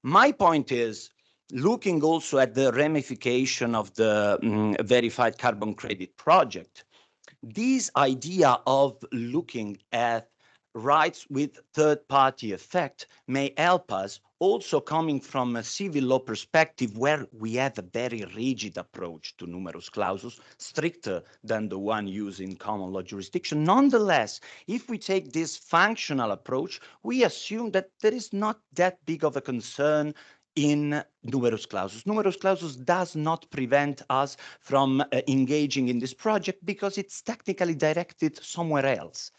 My point is, looking also at the ramification of the verified carbon credit project, this idea of looking at rights with third-party effect may help us also coming from a civil law perspective where we have a very rigid approach to numerus clausus, stricter than the one used in common law jurisdiction. Nonetheless, if we take this functional approach, we assume that there is not that big of a concern in numerus clausus. Numerus clausus does not prevent us from engaging in this project because it's technically directed somewhere else.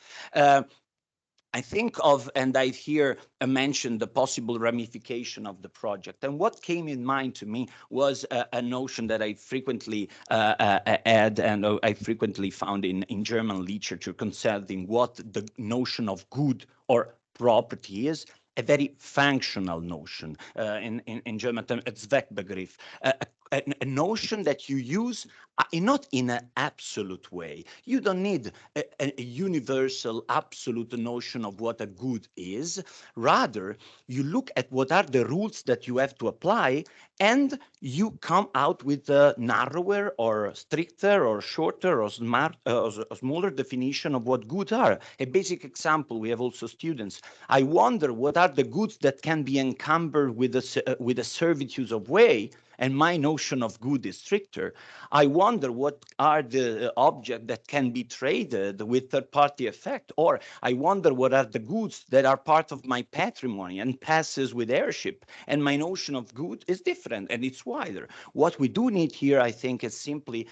I think of, and I hear mentioned the possible ramification of the project. And what came in mind to me was a notion that I frequently add and I frequently found in German literature concerning what the notion of good or property is. A very functional notion, in German term, a Zweckbegriff, a notion that you use not in an absolute way. You don't need a universal, absolute notion of what a good is. Rather, you look at what are the rules that you have to apply, and you come out with a narrower or stricter or shorter or smaller definition of what goods are. A basic example, we have also students. I wonder what are the goods that can be encumbered with a servitude of way, and my notion of good is stricter. I wonder what are the objects that can be traded with third-party effect, or I wonder what are the goods that are part of my patrimony and passes with heirship, and my notion of good is different and it's wider. What we do need here, I think, is simply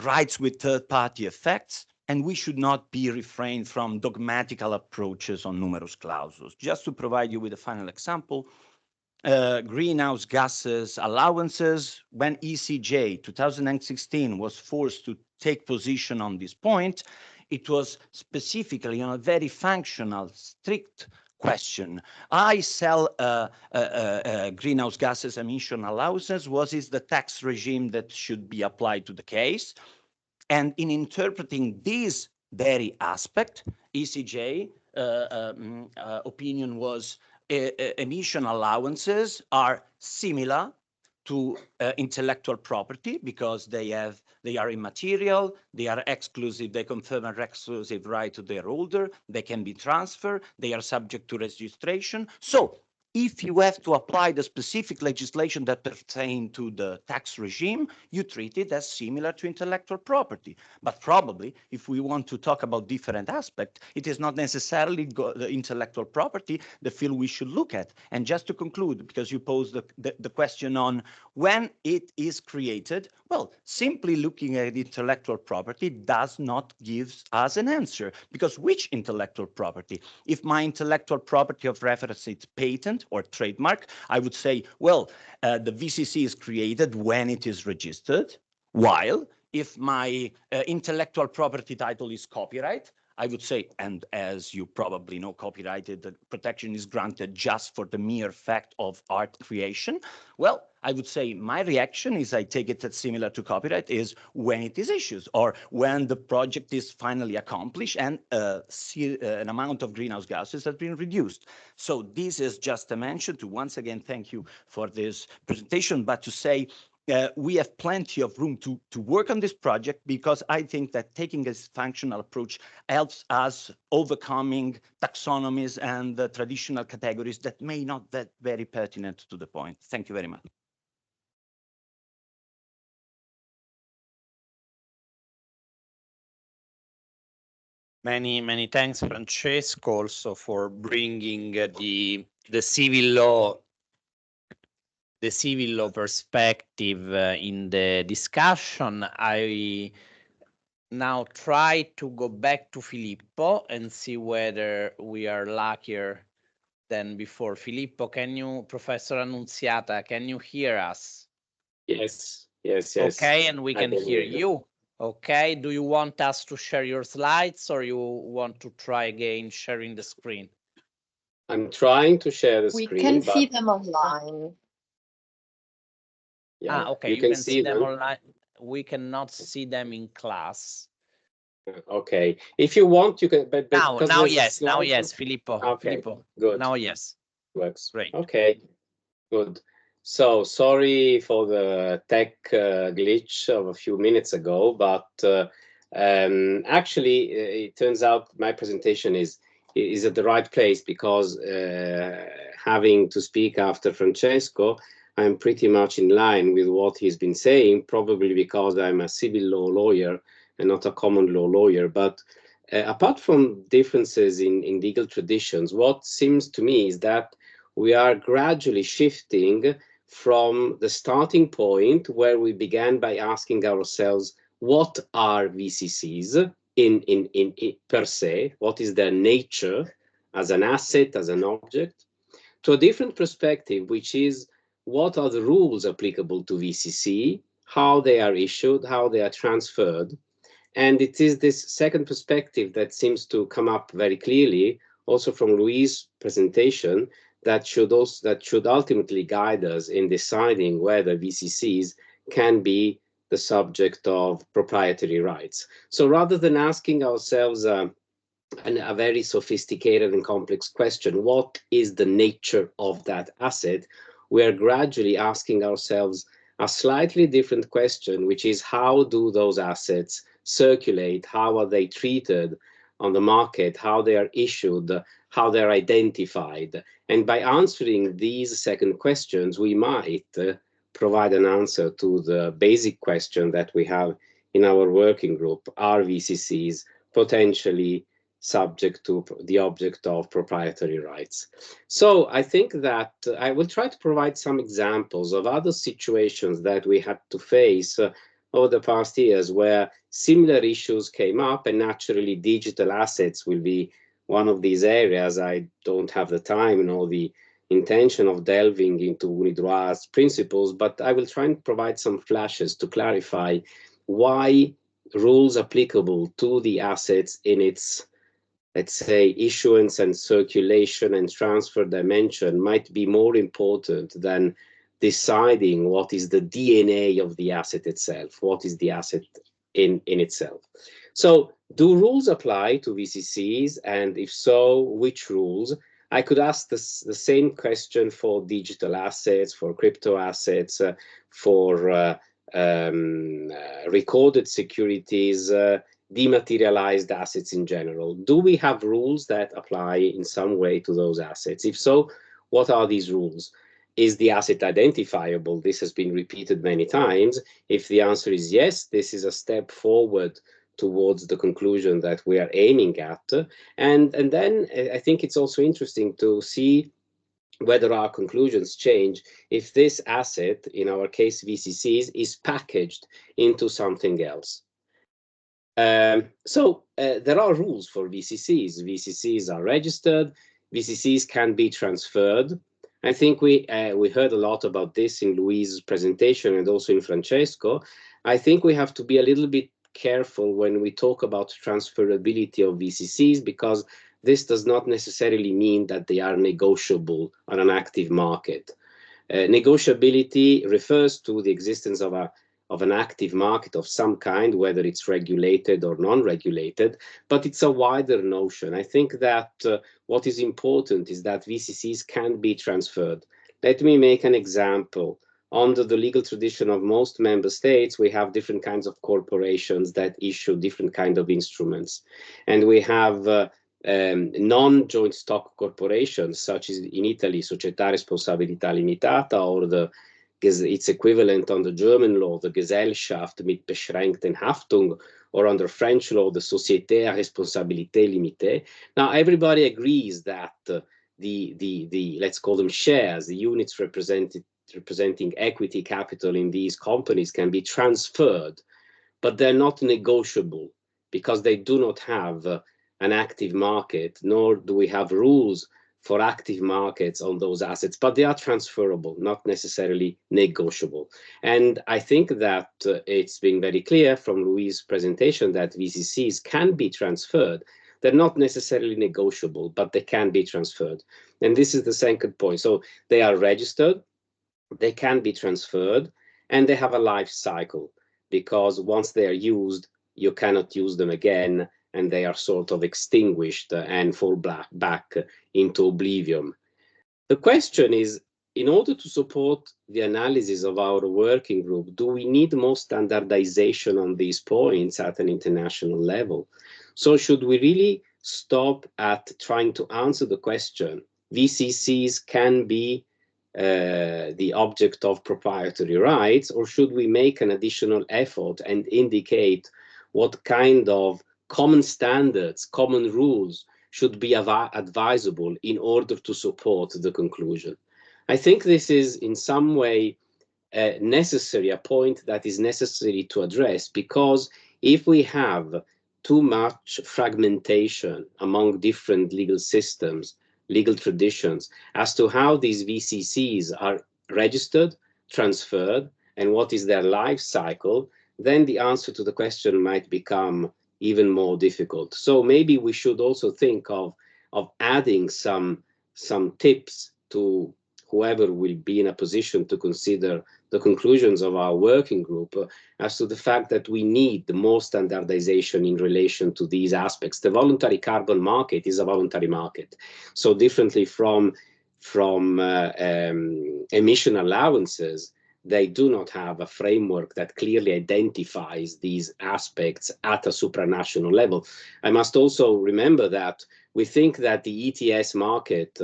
rights with third-party effects, and we should not be refrained from dogmatical approaches on numerus clausus. Just to provide you with a final example, greenhouse gases allowances, when ECJ 2016 was forced to take position on this point, it was specifically on a very functional, strict question. I sell greenhouse gases emission allowances. What is the tax regime that should be applied to the case? And in interpreting this very aspect, ECJ opinion was emission allowances are similar to intellectual property because they are immaterial, they are exclusive, they confirm an exclusive right to their holder, they can be transferred, they are subject to registration. So if you have to apply the specific legislation that pertain to the tax regime, you treat it as similar to intellectual property. But probably, if we want to talk about different aspects, it is not necessarily the intellectual property the field we should look at. And just to conclude, because you posed the question on when it is created, well, simply looking at intellectual property does not give us an answer, because which intellectual property? If my intellectual property of reference is patent or trademark, I would say, well, the VCC is created when it is registered, while if my intellectual property title is copyright, I would say, and as you probably know, copyrighted protection is granted just for the mere fact of art creation. Well, I would say my reaction is I take it as similar to copyright is when it is issued or when the project is finally accomplished and an amount of greenhouse gases has been reduced. So this is just a mention to once again thank you for this presentation, but to say we have plenty of room to work on this project because I think that taking this functional approach helps us overcoming taxonomies and traditional categories that may not be very pertinent to the point. Thank you very much. Many thanks, Francesco, also for bringing the civil law perspective in the discussion. I now try to go back to Filippo and see whether we are luckier than before. Filippo, Professor Annunziata, can you hear us? Yes. Okay, and we can hear you. you. Okay, do you want us to share your slides or you want to try again sharing the screen? I'm trying to share the We screen. can see them online. Yeah, okay, you can see them online. We cannot see them in class. Okay, if you want, you can. But now yes, Filippo. Okay, Filippo. good. Now yes, Works. great. Okay, good. So sorry for the tech glitch of a few minutes ago, but actually, it turns out my presentation is at the right place because having to speak after Francesco, I'm pretty much in line with what he's been saying, probably because I'm a civil law lawyer and not a common law lawyer. But apart from differences in legal traditions, what seems to me is that we are gradually shifting from the starting point where we began by asking ourselves, what are VCCs in per se? What is their nature as an asset, as an object? To a different perspective, which is what are the rules applicable to VCC, how they are issued, how they are transferred. And it is this second perspective that seems to come up very clearly also from Louise's presentation that should ultimately guide us in deciding whether VCCs can be the subject of proprietary rights. So rather than asking ourselves a very sophisticated and complex question, what is the nature of that asset? We are gradually asking ourselves a slightly different question, which is how do those assets circulate? How are they treated on the market? How they are issued? How they're identified? And by answering these second questions, we might provide an answer to the basic question that we have in our working group. Are VCCs potentially subject to the object of proprietary rights? So I think that I will try to provide some examples of other situations that we had to face over the past years where similar issues came up, and naturally digital assets will be one of these areas. I don't have the time nor the intention of delving into UniDroit's principles, but I will try and provide some flashes to clarify why rules applicable to the assets in its, let's say, issuance and circulation and transfer dimension might be more important than deciding what is the DNA of the asset itself, what is the asset in itself. So do rules apply to VCCs? And if so, which rules? I could ask the same question for digital assets, for crypto assets, for recorded securities, dematerialized assets in general. Do we have rules that apply in some way to those assets? If so, What are these rules? Is the asset identifiable? This has been repeated many times. If the answer is yes, this is a step forward towards the conclusion that we are aiming at. And then I think it's also interesting to see whether our conclusions change if this asset, in our case VCCs, is packaged into something else. There are rules for VCCs. VCCs are registered. VCCs can be transferred. I think we heard a lot about this in Louise's presentation and also in Francesco. I think we have to be a little bit careful when we talk about transferability of VCCs, because this does not necessarily mean that they are negotiable on an active market. Negotiability refers to the existence of an active market of some kind, whether it's regulated or non-regulated, but it's a wider notion. I think that what is important is that VCCs can be transferred. Let me make an example. Under the legal tradition of most member states, we have different kinds of corporations that issue different kinds of instruments. And we have non-joint stock corporations, such as in Italy, Società Responsabilità Limitata, or its equivalent under German law, the Gesellschaft mit beschränkten Haftung, or under French law, the Société à Responsabilité Limitée. Now, everybody agrees that the let's call them shares, the units representing equity capital in these companies can be transferred, but they're not negotiable because they do not have an active market, nor do we have rules for active markets on those assets, but they are transferable, not necessarily negotiable. And I think that it's been very clear from Louise's presentation that VCCs can be transferred. They're not necessarily negotiable, but they can be transferred. And this is the second point. So they are registered, they can be transferred, and they have a life cycle, because once they are used, you cannot use them again, and they are sort of extinguished and fall back into oblivion. The question is, in order to support the analysis of our working group, do we need more standardization on these points at an international level? So should we really stop at trying to answer the question, VCCs can be the object of proprietary rights, or should we make an additional effort and indicate what kind of common standards, common rules should be advisable in order to support the conclusion? I think this is in some way necessary, a point that is necessary to address, because if we have too much fragmentation among different legal systems, legal traditions, as to how these VCCs are registered, transferred, and what is their life cycle, then the answer to the question might become even more difficult. So maybe we should also think of adding some tips to whoever will be in a position to consider the conclusions of our working group as to the fact that we need more standardization in relation to these aspects. The voluntary carbon market is a voluntary market. So differently from emission allowances, they do not have a framework that clearly identifies these aspects at a supranational level. I must also remember that we think that the ETS market,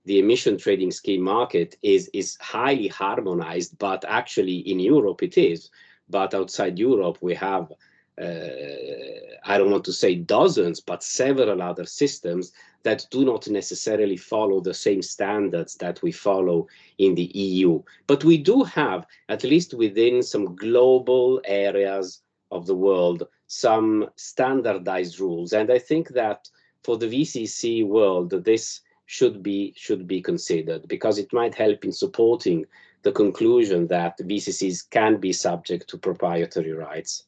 the emission trading scheme market, is highly harmonized, but actually in Europe it is. But outside Europe, we have, I don't want to say dozens, but several other systems that do not necessarily follow the same standards that we follow in the EU. But we do have, at least within some global areas of the world, some standardized rules. And I think that for the VCC world, this should be considered, because it might help in supporting the conclusion that VCCs can be subject to proprietary rights.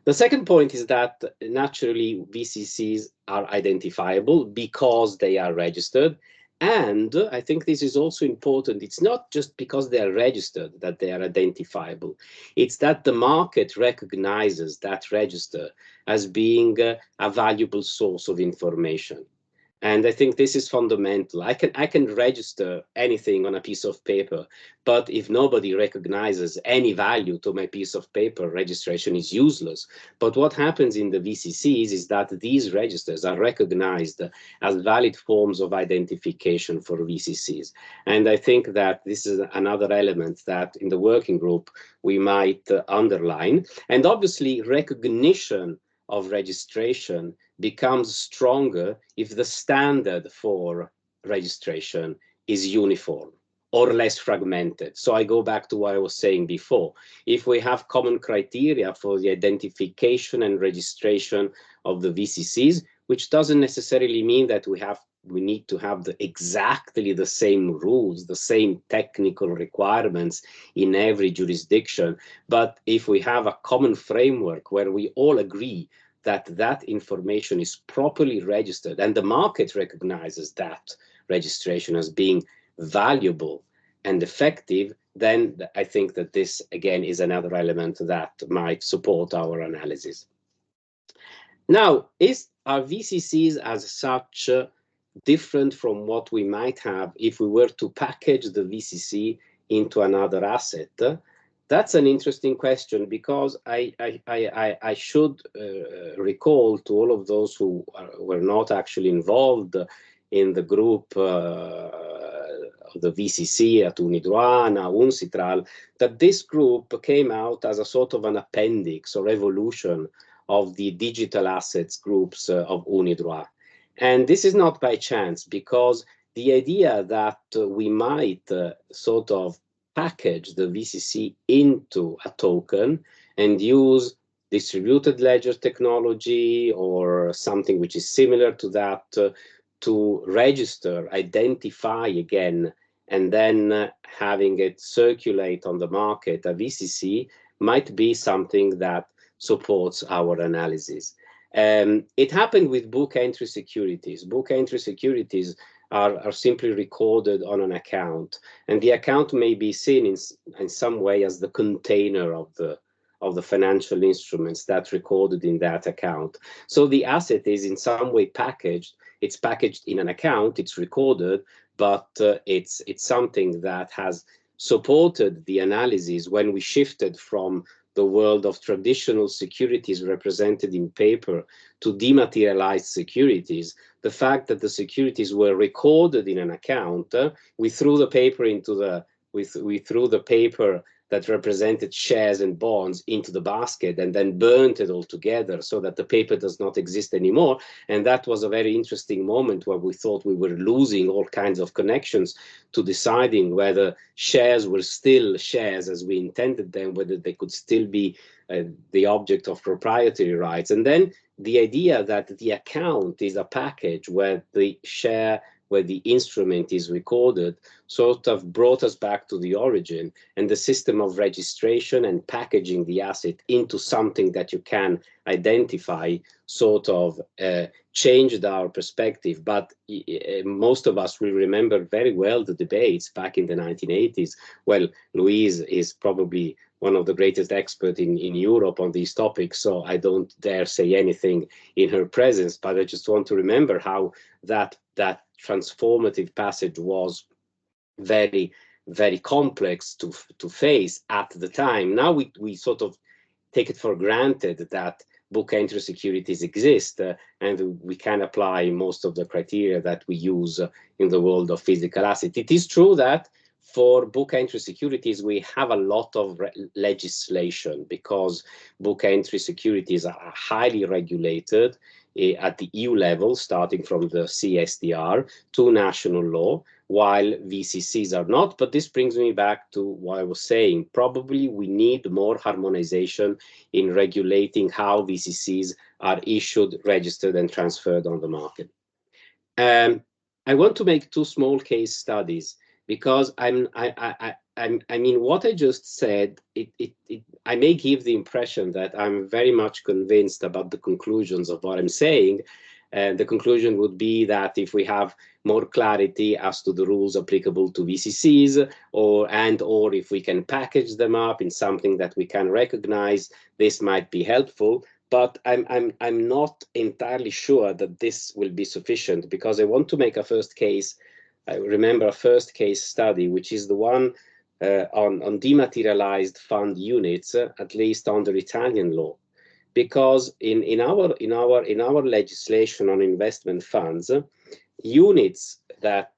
The second point is that naturally VCCs are identifiable because they are registered. And I think this is also important. It's not just because they are registered that they are identifiable. It's that the market recognizes that register as being a valuable source of information. And I think this is fundamental. I can register anything on a piece of paper, but if nobody recognizes any value to my piece of paper, registration is useless. But what happens in the VCCs is that these registers are recognized as valid forms of identification for VCCs. And I think that this is another element that in the working group we might underline. And obviously recognition of registration becomes stronger if the standard for registration is uniform or less fragmented. So I go back to what I was saying before. If we have common criteria for the identification and registration of the VCCs, which doesn't necessarily mean that we need to have exactly the same rules, the same technical requirements in every jurisdiction. But if we have a common framework where we all agree that information is properly registered and the market recognizes that registration as being valuable and effective, then I think that this again is another element that might support our analysis. Now, are VCCs as such different from what we might have if we were to package the VCC into another asset? That's an interesting question, because I should recall to all of those who were not actually involved in the group of the VCC at Unidroit, now Uncitral, that this group came out as a sort of an appendix or evolution of the digital assets groups of Unidroit. And this is not by chance, because the idea that we might sort of package the VCC into a token and use distributed ledger technology or something which is similar to that to register, identify again, and then having it circulate on the market, a VCC, might be something that supports our analysis. It happened with book entry securities. Book entry securities are simply recorded on an account, and the account may be seen in some way as the container of the financial instruments that's recorded in that account. So the asset is in some way packaged. It's packaged in an account, it's recorded, but it's something that has supported the analysis when we shifted from the world of traditional securities represented in paper to dematerialized securities. The fact that the securities were recorded in an account, we threw the paper we threw the paper that represented shares and bonds into the basket and then burnt it all together so that the paper does not exist anymore. And that was a very interesting moment where we thought we were losing all kinds of connections to deciding whether shares were still shares as we intended them, whether they could still be the object of proprietary rights. And then the idea that the account is a package where the instrument is recorded sort of brought us back to the origin, and the system of registration and packaging the asset into something that you can identify sort of changed our perspective. But most of us will remember very well the debates back in the 1980s. Well, Louise is probably one of the greatest experts in Europe on these topics, so I don't dare say anything in her presence, but I just want to remember how that transformative passage was very, very complex to face at the time. Now we sort of take it for granted that book entry securities exist, and we can apply most of the criteria that we use in the world of physical assets. It is true that for book entry securities, we have a lot of legislation, because book entry securities are highly regulated at the EU level, starting from the CSDR to national law, while VCCs are not. But this brings me back to what I was saying. Probably we need more harmonization in regulating how VCCs are issued, registered, and transferred on the market. I want to make two small case studies, because I mean, what I just said, I may give the impression that I'm very much convinced about the conclusions of what I'm saying. The conclusion would be that if we have more clarity as to the rules applicable to VCCs, or if we can package them up in something that we can recognize, this might be helpful. but I'm not entirely sure that this will be sufficient, because I want to make a first case. I remember a first case study, which is the one on dematerialized fund units, at least under Italian law, because in our legislation on investment funds, units that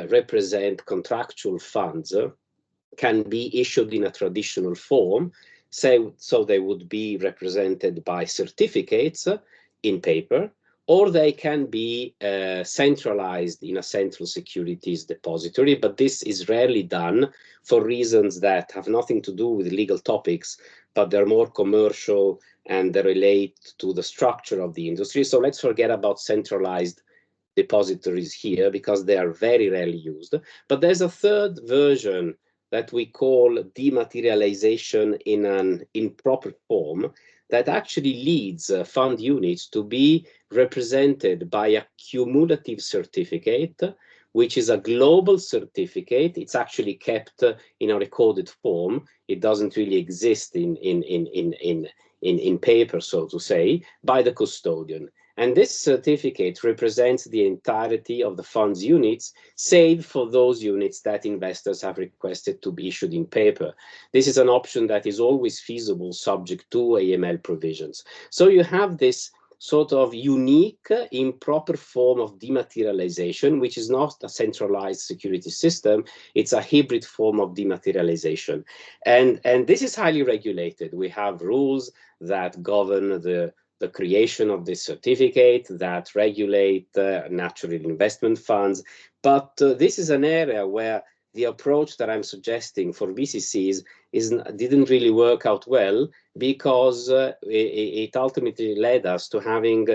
represent contractual funds can be issued in a traditional form. So they would be represented by certificates in paper, or they can be centralized in a central securities depository. But this is rarely done for reasons that have nothing to do with legal topics, but they're more commercial and they relate to the structure of the industry. So let's forget about centralized depositories here, because they are very rarely used. But there's a third version that we call dematerialization in an improper form, that actually leads fund units to be represented by a cumulative certificate, which is a global certificate. It's actually kept in a recorded form. It doesn't really exist in paper, so to say, by the custodian. And this certificate represents the entirety of the fund's units, save for those units that investors have requested to be issued in paper. This is an option that is always feasible, subject to AML provisions. So you have this sort of unique, improper form of dematerialization, which is not a centralized security system. It's a hybrid form of dematerialization. And this is highly regulated. We have rules that govern the creation of this certificate, that regulate natural investment funds. But this is an area where the approach that I'm suggesting for VCCs didn't really work out well, because it ultimately led us to having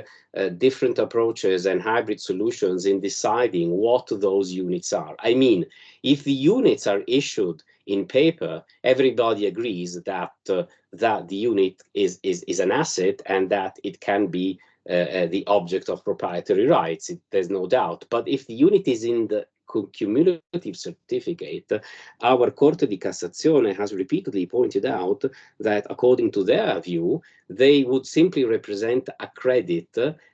different approaches and hybrid solutions in deciding what those units are. I mean, if the units are issued in paper, everybody agrees that that the unit is an asset and that it can be the object of proprietary rights. There's no doubt. But if the unit is in the cumulative certificate, our Corte di Cassazione has repeatedly pointed out that, according to their view, they would simply represent a credit,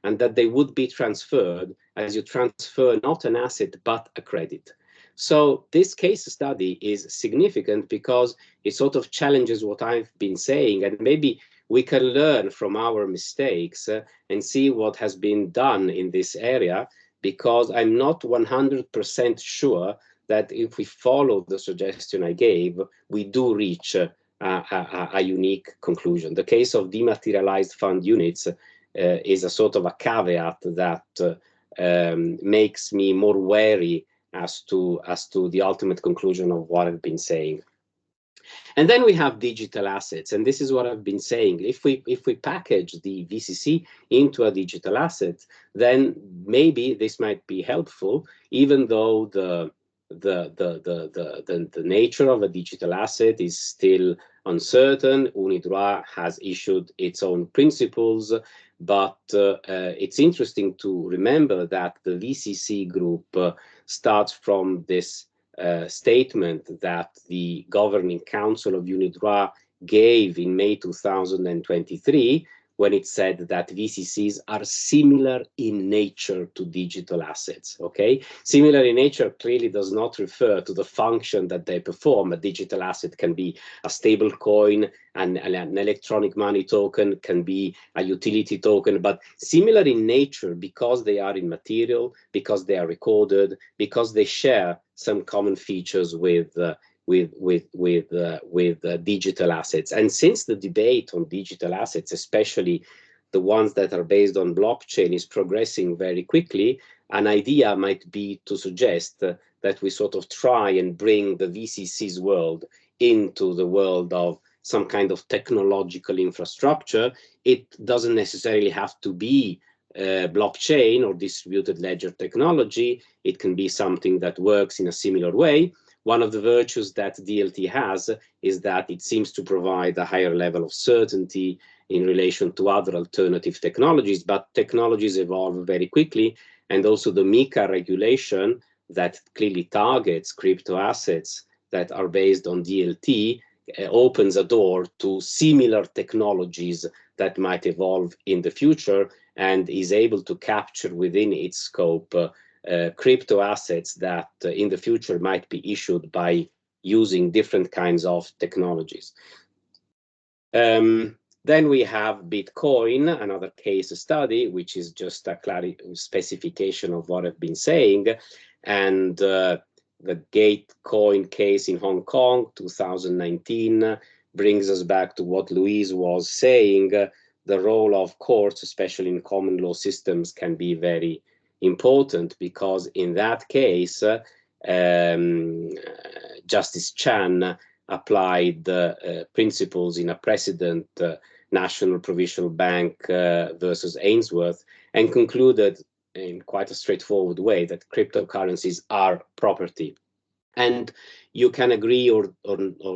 and that they would be transferred as you transfer not an asset but a credit. So this case study is significant because it sort of challenges what I've been saying, and maybe we can learn from our mistakes and see what has been done in this area, because I'm not 100% sure that if we follow the suggestion I gave, we do reach a unique conclusion. The case of dematerialized fund units is a sort of a caveat that makes me more wary as to the ultimate conclusion of what I've been saying. And then we have digital assets, and this is what I've been saying. If we package the VCC into a digital asset, then maybe this might be helpful, even though the nature of a digital asset is still uncertain. UniDroit has issued its own principles, but it's interesting to remember that the VCC group starts from this statement that the Governing Council of UniDroit gave in May 2023, when it said that VCCs are similar in nature to digital assets, okay? Similar in nature clearly does not refer to the function that they perform. A digital asset can be a stable coin, and an electronic money token can be a utility token, but similar in nature because they are immaterial, because they are recorded, because they share some common features with digital assets. And since the debate on digital assets, especially the ones that are based on blockchain, is progressing very quickly, an idea might be to suggest that we sort of try and bring the VCC's world into the world of some kind of technological infrastructure. It doesn't necessarily have to be blockchain or distributed ledger technology. It can be something that works in a similar way. One of the virtues that DLT has is that it seems to provide a higher level of certainty in relation to other alternative technologies, but technologies evolve very quickly. And also the MiCA regulation that clearly targets crypto assets that are based on DLT opens a door to similar technologies that might evolve in the future, and is able to capture within its scope crypto assets that in the future might be issued by using different kinds of technologies. Then we have Bitcoin, another case study, which is just a specification of what I've been saying. And the Gatecoin case in Hong Kong, 2019, brings us back to what Louise was saying. The role of courts, especially in common law systems, can be very important, because in that case, Justice Chan applied principles in a precedent, National Provisional Bank versus Ainsworth, and concluded in quite a straightforward way that cryptocurrencies are property. And you can agree or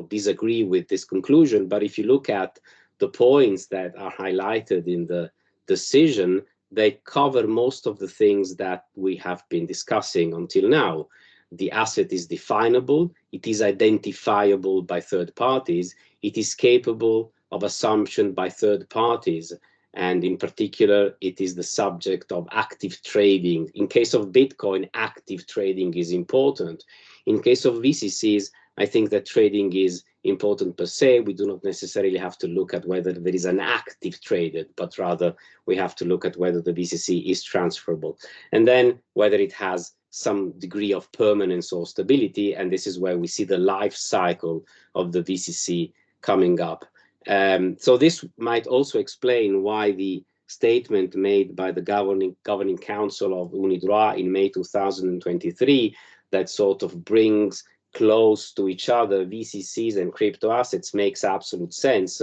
disagree with this conclusion, but if you look at the points that are highlighted in the decision, they cover most of the things that we have been discussing until now. The asset is definable, it is identifiable by third parties, it is capable of assumption by third parties, and in particular, it is the subject of active trading. In case of Bitcoin, active trading is important. In case of VCCs, I think that trading is important per se. We do not necessarily have to look at whether there is an active traded, but rather we have to look at whether the VCC is transferable, and then whether it has some degree of permanence or stability, and this is where we see the life cycle of the VCC coming up. So this might also explain why the statement made by the governing council of Unidroit in May 2023, that sort of brings close to each other VCCs and crypto assets, makes absolute sense,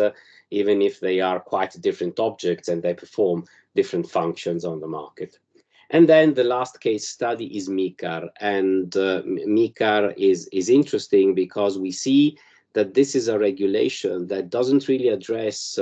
even if they are quite different objects and they perform different functions on the market. And then the last case study is MiCAR, and MiCAR is interesting because we see that this is a regulation that doesn't really address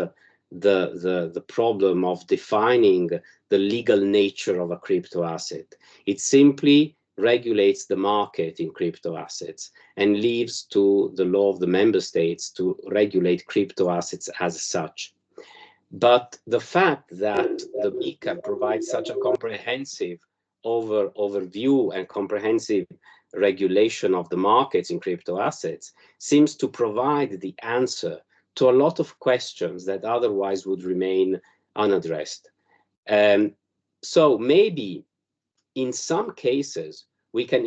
the problem of defining the legal nature of a crypto asset. It simply regulates the market in crypto assets and leaves to the law of the member states to regulate crypto assets as such. But the fact that the MiCA provides such a comprehensive overview and comprehensive regulation of the markets in crypto assets seems to provide the answer to a lot of questions that otherwise would remain unaddressed. So maybe in some cases we can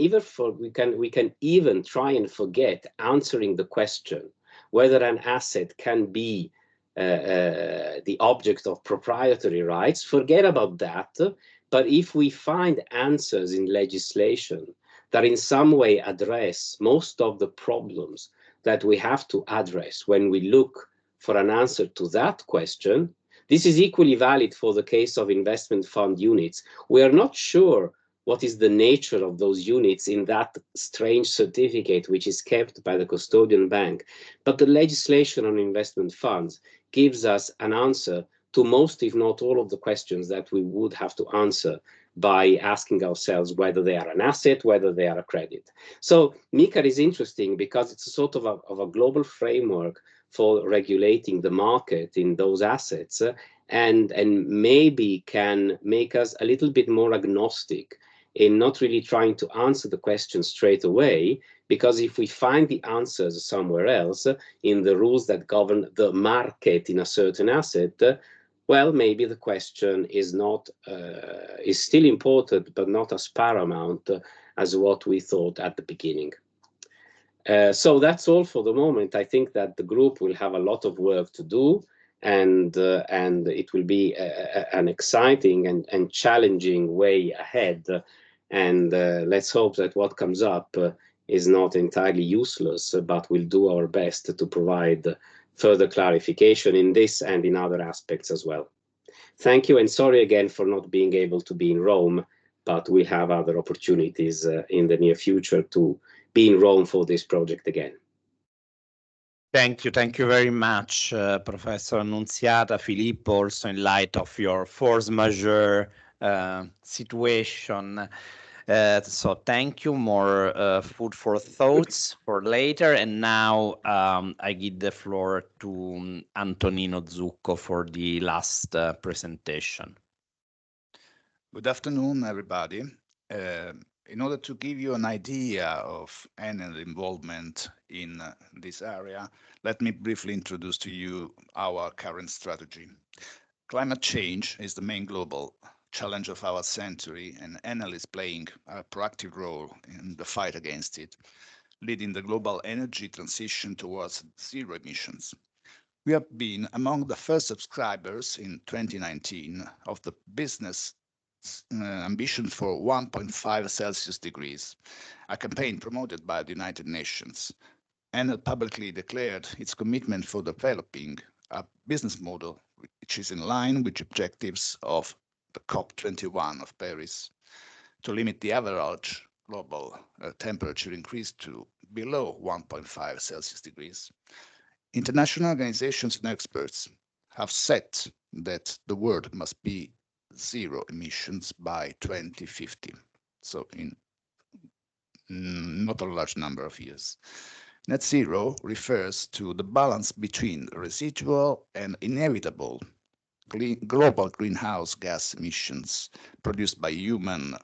even try and forget answering the question whether an asset can be the object of proprietary rights. Forget about that. But if we find answers in legislation that in some way address most of the problems that we have to address when we look for an answer to that question, this is equally valid for the case of investment fund units. We are not sure what is the nature of those units in that strange certificate which is kept by the custodian bank. But the legislation on investment funds gives us an answer to most, if not all, of the questions that we would have to answer by asking ourselves whether they are an asset, whether they are a credit. So MiCAR is interesting because it's a sort of a global framework for regulating the market in those assets, and maybe can make us a little bit more agnostic in not really trying to answer the question straight away, because if we find the answers somewhere else in the rules that govern the market in a certain asset, well, maybe the question is not is still important, but not as paramount as what we thought at the beginning. So that's all for the moment. I think that the group will have a lot of work to do, and it will be an exciting and challenging way ahead. And let's hope that what comes up is not entirely useless, but we'll do our best to provide further clarification in this and in other aspects as well. Thank you, and sorry again for not being able to be in Rome, but we have other opportunities in the near future to be in Rome for this project again. Thank you very much, Professor Annunziata, Filippo, also in light of your force majeure situation. So thank you. More food for thoughts for later. And now I give the floor to Antonino Zucco for the last presentation. Good afternoon, everybody. In order to give you an idea of Enel involvement in this area, let me briefly introduce to you our current strategy. Climate change is the main global challenge of our century, and Enel is playing a proactive role in the fight against it, leading the global energy transition towards zero emissions. We have been among the first subscribers in 2019 of the business ambition for 1.5 Celsius degrees, a campaign promoted by the United Nations. Enel publicly declared its commitment for developing a business model which is in line with the objectives of the COP21 of Paris to limit the average global temperature increase to below 1.5 Celsius degrees. International organizations and experts have said that the world must be zero emissions by 2050, so in not a large number of years. Net zero refers to the balance between residual and inevitable global greenhouse gas emissions produced by human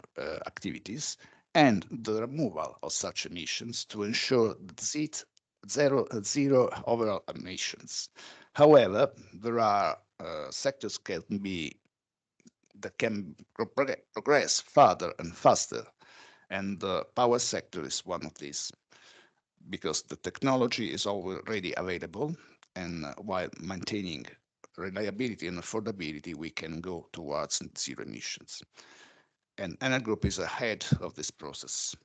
activities and the removal of such emissions to ensure zero overall emissions. However, there are sectors that can progress further and faster, and the power sector is one of these because the technology is already available, and while maintaining reliability and affordability, we can go towards zero emissions. And Enel Group is ahead of this process.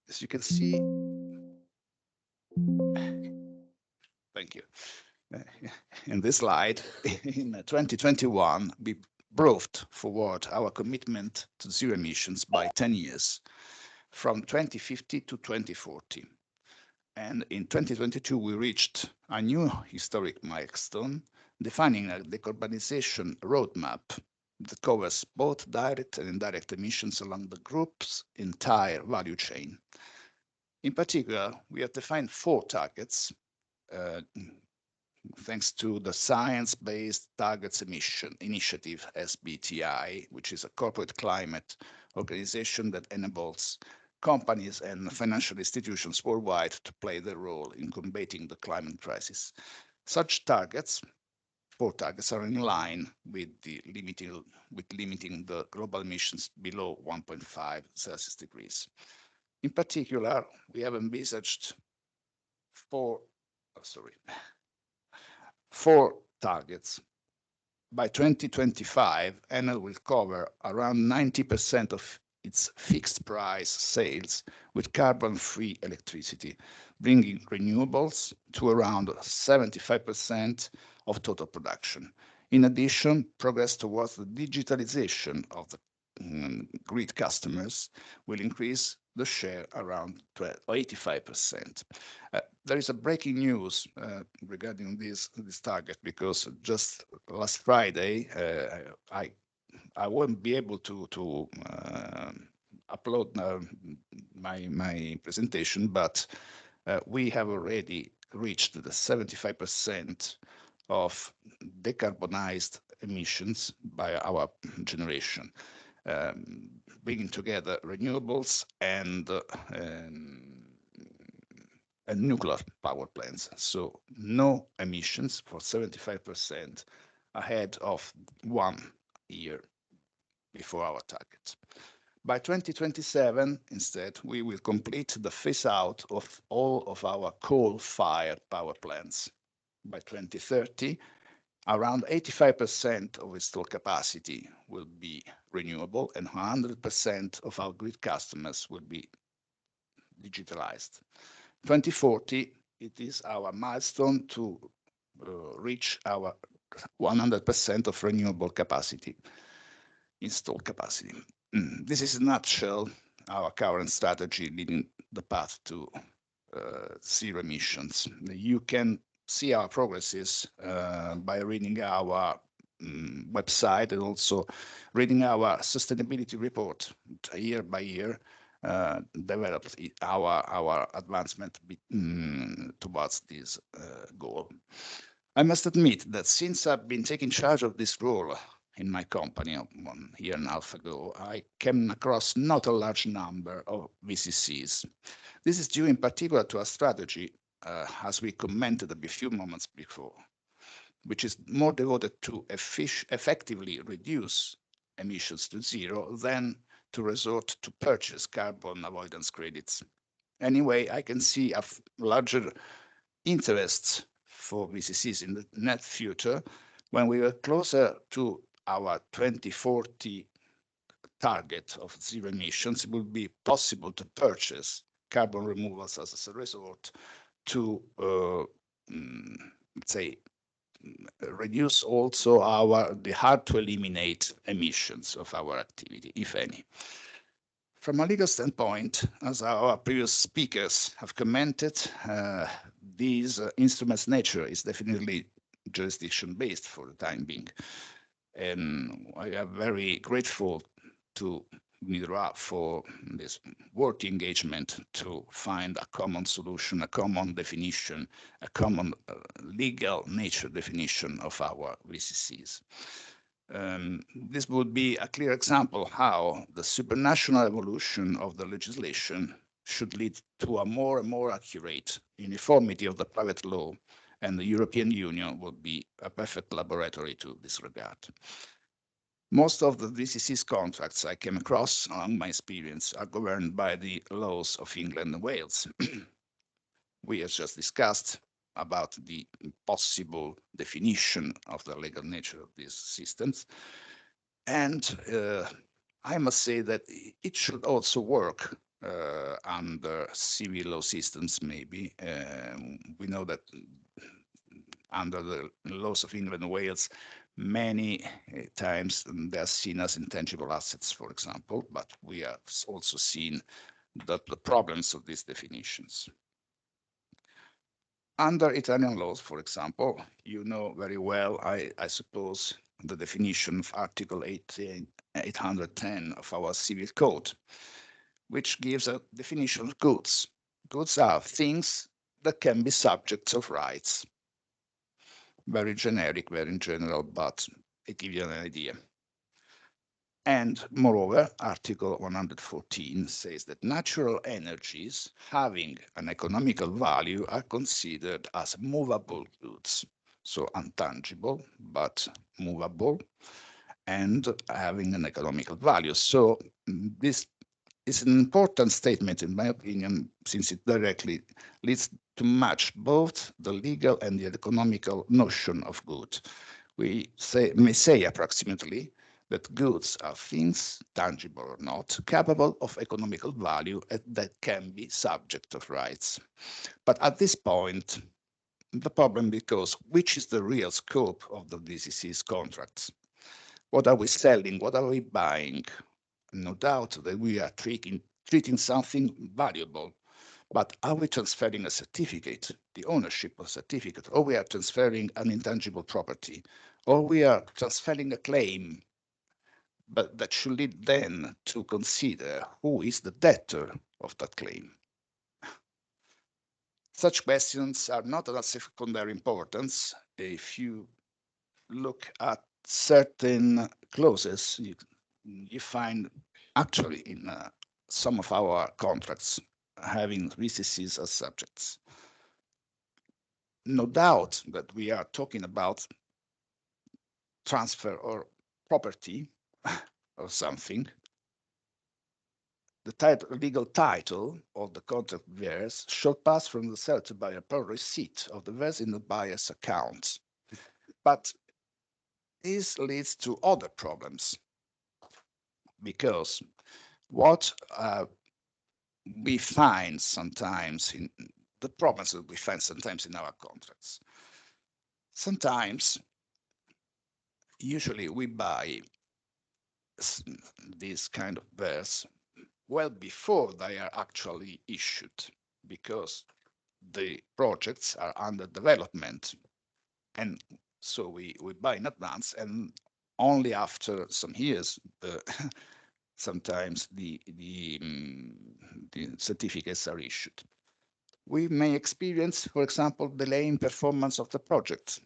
As you can see, thank you. In this slide, in 2021, we brought forward our commitment to zero emissions by 10 years, from 2050 to 2040. And in 2022, we reached a new historic milestone, defining a decarbonization roadmap that covers both direct and indirect emissions along the group's entire value chain. In particular, we have defined 4 targets thanks to the Science Based Targets Emission Initiative, SBTI, which is a corporate climate organization that enables companies and financial institutions worldwide to play their role in combating the climate crisis. Such targets, 4 targets, are in line with limiting the global emissions below 1.5 Celsius degrees. In particular, we have envisaged 4 targets. By 2025, Enel will cover around 90% of its fixed price sales with carbon-free electricity, bringing renewables to around 75% of total production. In addition, progress towards the digitalization of the grid customers will increase the share around 85%. There is a breaking news regarding this target, because just last Friday I won't be able to upload my presentation, but we have already reached the 75% of decarbonized emissions by our generation, bringing together renewables and nuclear power plants. So no emissions for 75% ahead of 1 year before our target. By 2027, instead, we will complete the phase out of all of our coal-fired power plants. By 2030, around 85% of installed capacity will be renewable, and 100% of our grid customers will be digitalized. 2040, it is our milestone to reach our 100% of renewable capacity, installed capacity. This is in a nutshell our current strategy leading the path to zero emissions. You can see our progresses by reading our website and also reading our sustainability report year by year, developed our advancement towards this goal. I must admit that since I've been taking charge of this role in my company 1 year and a half ago, I came across not a large number of VCCs. This is due in particular to a strategy, as we commented a few moments before, which is more devoted to effectively reduce emissions to zero than to resort to purchase carbon avoidance credits. Anyway, I can see a larger interest for VCCs in the net future when we were closer to our 2040 target of zero emissions. It will be possible to purchase carbon removals as a resort to, let's say, reduce also the hard to eliminate emissions of our activity, if any. From a legal standpoint, as our previous speakers have commented, these instruments' nature is definitely jurisdiction-based for the time being. And I am very grateful to NIDRA for this working engagement to find a common solution, a common definition, a common legal nature definition of our VCCs. This would be a clear example how the supranational evolution of the legislation should lead to a more and more accurate uniformity of the private law, and the European Union would be a perfect laboratory to this regard. Most of the VCC's contracts I came across along my experience are governed by the laws of England and Wales. We have just discussed about the possible definition of the legal nature of these systems. And I must say that it should also work under civil law systems, maybe. We know that under the laws of England and Wales, many times they are seen as intangible assets, for example, but we have also seen the problems of these definitions. Under Italian laws, for example, you know very well, I suppose, the definition of Article 810 of our Civil Code, which gives a definition of goods. Goods are things that can be subjects of rights. Very generic, very general, but it gives you an idea. And moreover, Article 114 says that natural energies having an economical value are considered as movable goods, so intangible but movable and having an economical value. So this is an important statement, in my opinion, since it directly leads to match both the legal and the economical notion of good. We may say approximately that goods are things, tangible or not, capable of economical value and that can be subject of rights. But at this point, the problem becomes which is the real scope of the VCC's contracts? What are we selling? What are we buying? No doubt that we are treating something valuable, but are we transferring a certificate, the ownership of a certificate, or we are transferring an intangible property, or we are transferring a claim, but that should lead then to consider who is the debtor of that claim. Such questions are not of secondary importance. If you look at certain clauses, you find actually in some of our contracts having VCCs as subjects. No doubt that we are talking about transfer or property or something. The legal title of the contract bears shall pass from the seller to buyer per receipt of the wares in the buyer's account. But this leads to other problems, because what we find sometimes in the problems that we find sometimes in our contracts. Sometimes, usually we buy these kind of wares well before they are actually issued, because the projects are under development. And So we buy in advance, and only after some years, sometimes the certificates are issued. We may experience, for example, delay in performance of the project.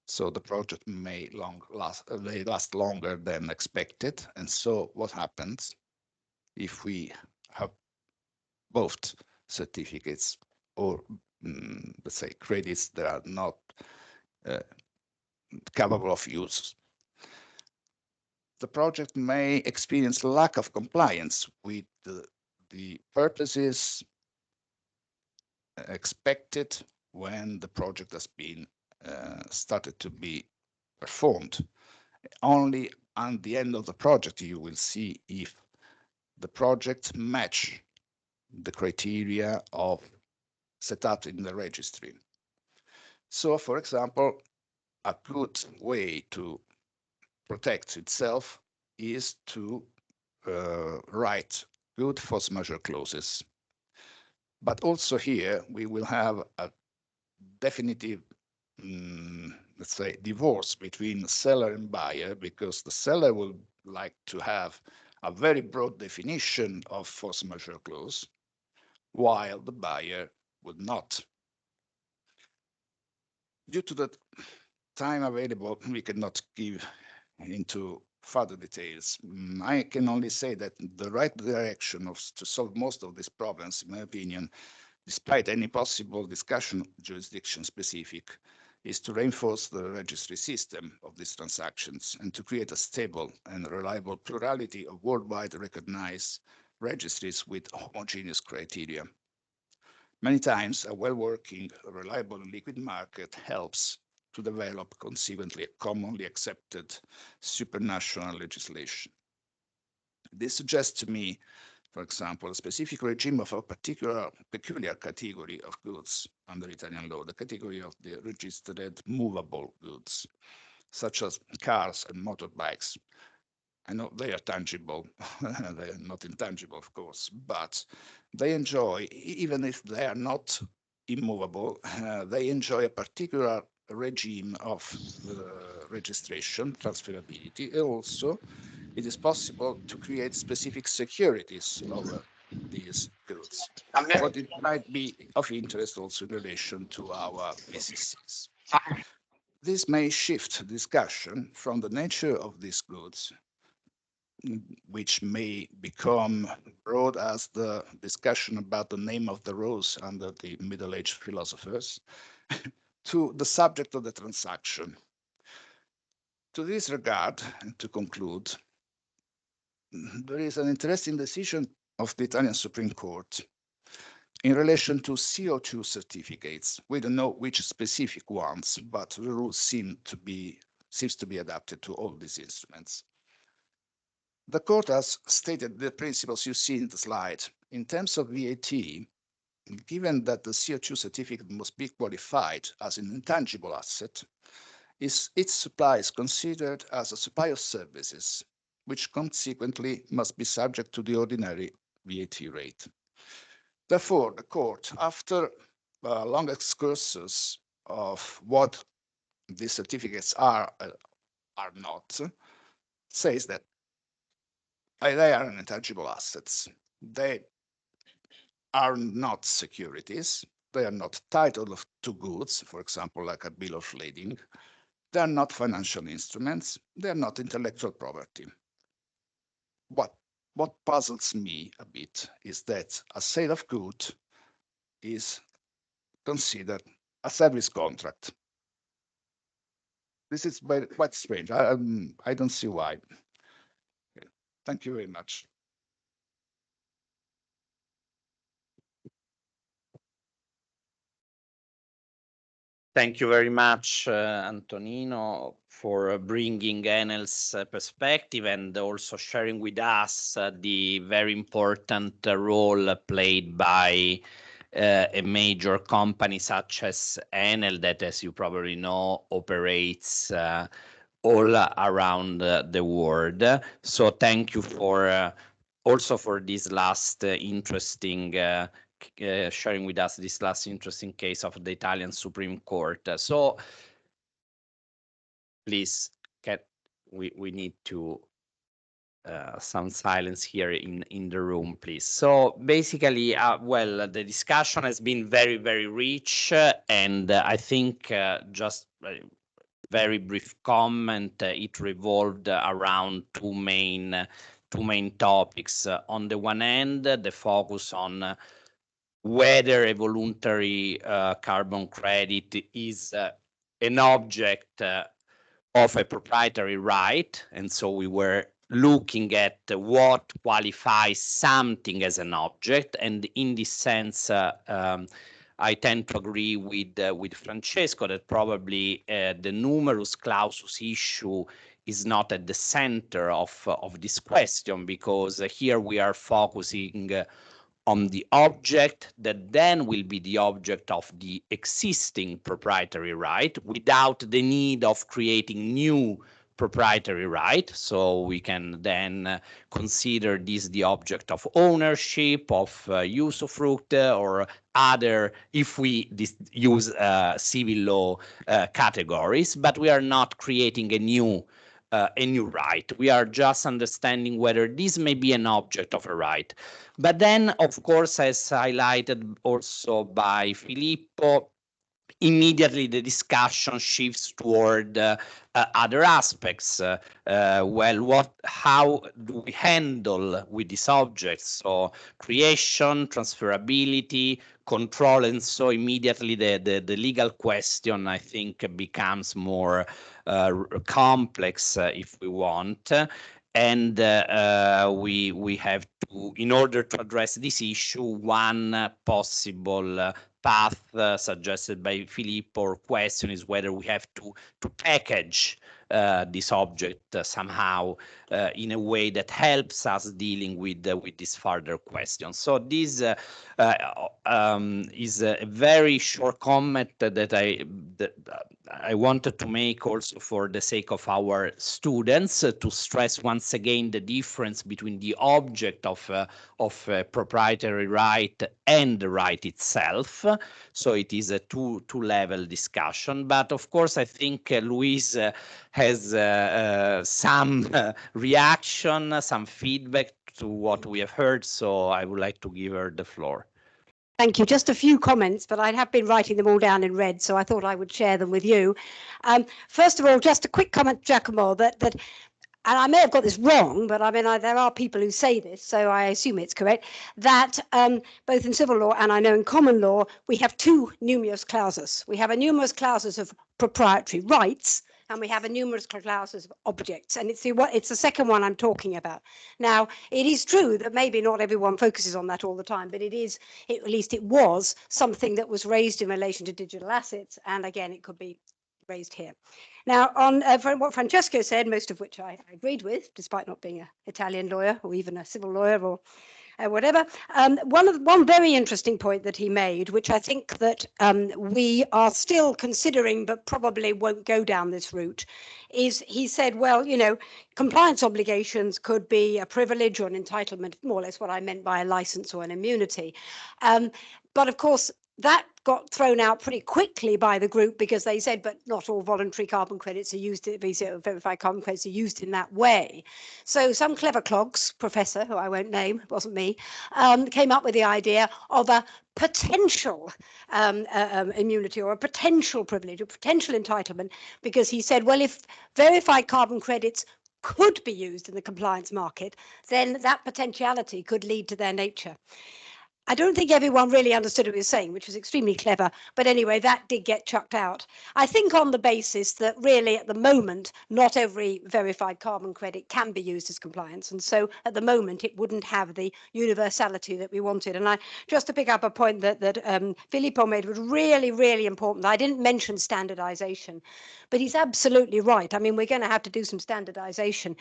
So the project may last longer than expected. And so what happens if we have both certificates or let's say credits that are not uh, capable of use? The project may experience lack of compliance with the purposes expected when the project has been started to be performed. Only at the end of the project you will see if the project match the criteria of set up in the registry. So, for example, a good way to protect itself is to write good force majeure clauses. But also here we will have a definitive, let's say, divorce between seller and buyer, because the seller will like to have a very broad definition of force majeure clause, while the buyer would not. Due to the time available, we cannot give into further details. I can only say that the right direction to solve most of these problems, in my opinion, despite any possible discussion jurisdiction specific, is to reinforce the registry system of these transactions and to create a stable and reliable plurality of worldwide recognized registries with homogeneous criteria. Many times, a well-working, reliable, and liquid market helps to develop consequently a commonly accepted supranational legislation. This suggests to me, for example, a specific regime of a particular peculiar category of goods under Italian law, the category of the registered movable goods, such as cars and motorbikes. I know they are tangible, they are not intangible, of course, but they enjoy, even if they are not immovable, they enjoy a particular regime of registration, transferability, and also it is possible to create specific securities over these goods. What it might be of interest also in relation to our VCCs. This may shift discussion from the nature of these goods, which may become broad as the discussion about the name of the rose under the Middle-aged philosophers, to the subject of the transaction. To this regard, and to conclude, there is an interesting decision of the Italian Supreme Court in relation to CO2 certificates. We don't know which specific ones, but the rule seems to be adapted to all these instruments. The court has stated the principles you see in the slide. In terms of VAT, given that the CO2 certificate must be qualified as an intangible asset, its supply is considered as a supply of services, which consequently must be subject to the ordinary VAT rate. Therefore, the court, after a long excursus of what these certificates are not, says that they are intangible assets. They are not securities. They are not titled to goods, for example, like a bill of lading. They are not financial instruments. They are not intellectual property. What puzzles me a bit is that a sale of goods is considered a service contract. This is quite strange. I don't see why. Thank you very much. Thank you very much, Antonino, for bringing Enel's perspective and also sharing with us the very important role played by a major company such as Enel that, as you probably know, operates all around the world. So thank you for also for this last interesting sharing with us this last interesting case of the Italian Supreme Court. So please, we need to some silence here in the room, please. So basically, well, the discussion has been very, very rich, and I think just a very brief comment, it revolved around two main topics. On the one hand, the focus on whether a voluntary carbon credit is an object of a proprietary right. And so we were looking at what qualifies something as an object. And in this sense, I tend to agree with Francesco that probably the numerus clausus issue is not at the center of this question, because here we are focusing on the object that then will be the object of the existing proprietary right without the need of creating new proprietary right. So we can then consider this the object of ownership, of usufruct, or other, if we use civil law categories, but we are not creating a new right. We are just understanding whether this may be an object of a right. But then, of course, as highlighted also by Filippo, immediately the discussion shifts toward other aspects. Well, how do we handle with these objects? So creation, transferability, control, and so immediately the legal question, I think, becomes more complex, if we want. And we have to, in order to address this issue, one possible path suggested by Filippo or question is whether we have to package this object somehow in a way that helps us dealing with this further question. So this is a very short comment that I wanted to make also for the sake of our students, to stress once again the difference between the object of a proprietary right and the right itself. So it is a two-level discussion. But of course, I think Louise has some reaction, some feedback to what we have heard. So I would like to give her the floor. Thank you. Just a few comments, but I have been writing them all down in red, so I thought I would share them with you. First of all, just a quick comment, Giacomo, that and I may have got this wrong, but I mean, there are people who say this, so I assume it's correct, that both in civil law and I know in common law, we have two numerus clausus. We have a numerus clausus of proprietary rights, and we have a numerus clausus of objects, and it's the second one I'm talking about. Now, it is true that maybe not everyone focuses on that all the time, but at least it was something that was raised in relation to digital assets, and again, it could be raised here. Now, on what Francesco said, most of which I agreed with, despite not being an Italian lawyer or even a civil lawyer or whatever. One very interesting point that he made, which I think that we are still considering, but probably won't go down this route, is he said, well, you know, compliance obligations could be a privilege or an entitlement, more or less what I meant by a license or an immunity. But of course, that got thrown out pretty quickly by the group because they said, but not all voluntary carbon credits are used, verified carbon credits are used in that way. So some clever clogs, professor, who I won't name, it wasn't me, came up with the idea of a potential immunity or a potential privilege, a potential entitlement, because he said, well, if verified carbon credits could be used in the compliance market, then that potentiality could lead to their nature. I don't think everyone really understood what he was saying, which was extremely clever. But anyway, that did get chucked out. I think on the basis that really at the moment, not every verified carbon credit can be used as compliance. And so at the moment, it wouldn't have the universality that we wanted. And just to pick up a point that Filippo made was really, really important. I didn't mention standardization, but he's absolutely right. I mean, we're going to have to do some standardization.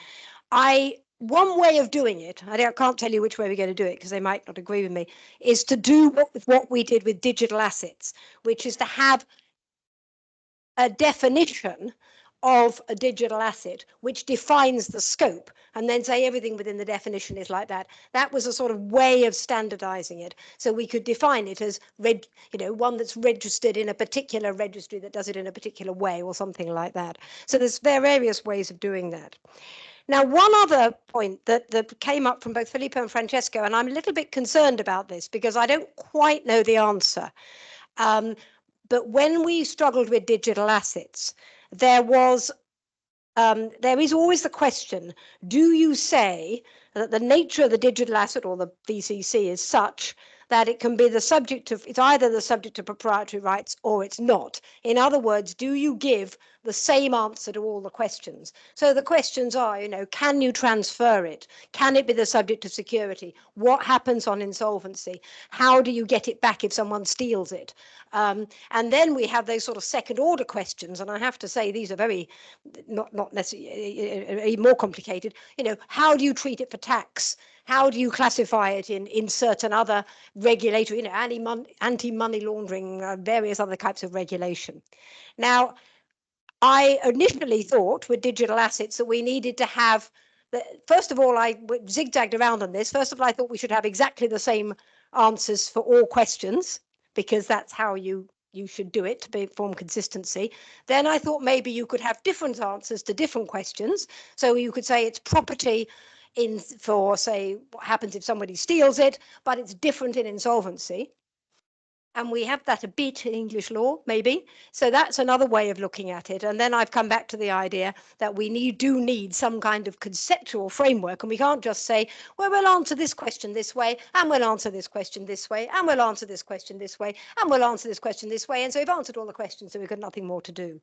One way of doing it, I can't tell you which way we're going to do it because they might not agree with me, is to do what we did with digital assets, which is to have a definition of a digital asset, which defines the scope, and then say everything within the definition is like that. That was a sort of way of standardizing it. So we could define it as one that's registered in a particular registry that does it in a particular way or something like that. So there's various ways of doing that. Now, one other point that came up from both Filippo and Francesco, and I'm a little bit concerned about this because I don't quite know the answer. But when we struggled with digital assets, there is always the question, do you say that the nature of the digital asset or the VCC is such that it can be the subject of, it's either the subject of proprietary rights or it's not? In other words, do you give the same answer to all the questions? So the questions are, can you transfer it? Can it be the subject of security? What happens on insolvency? How do you get it back if someone steals it? And then we have those sort of second order questions. And I have to say, these are very, not necessarily more complicated. How do you treat it for tax? How do you classify it in certain other regulatory, anti-money laundering, various other types of regulation? Now, I initially thought with digital assets that we needed to have, first of all, I zigzagged around on this. First of all, I thought we should have exactly the same answers for all questions, because that's how you should do it to form consistency. Then I thought maybe you could have different answers to different questions. So you could say it's property for, say, what happens if somebody steals it, but it's different in insolvency. And we have that a bit in English law, maybe. So that's another way of looking at it. And then I've come back to the idea that we do need some kind of conceptual framework. And we can't just say, well, we'll answer this question this way, and we'll answer this question this way, and we'll answer this question this way, and we'll answer this question this way. And so we've answered all the questions, so we've got nothing more to do.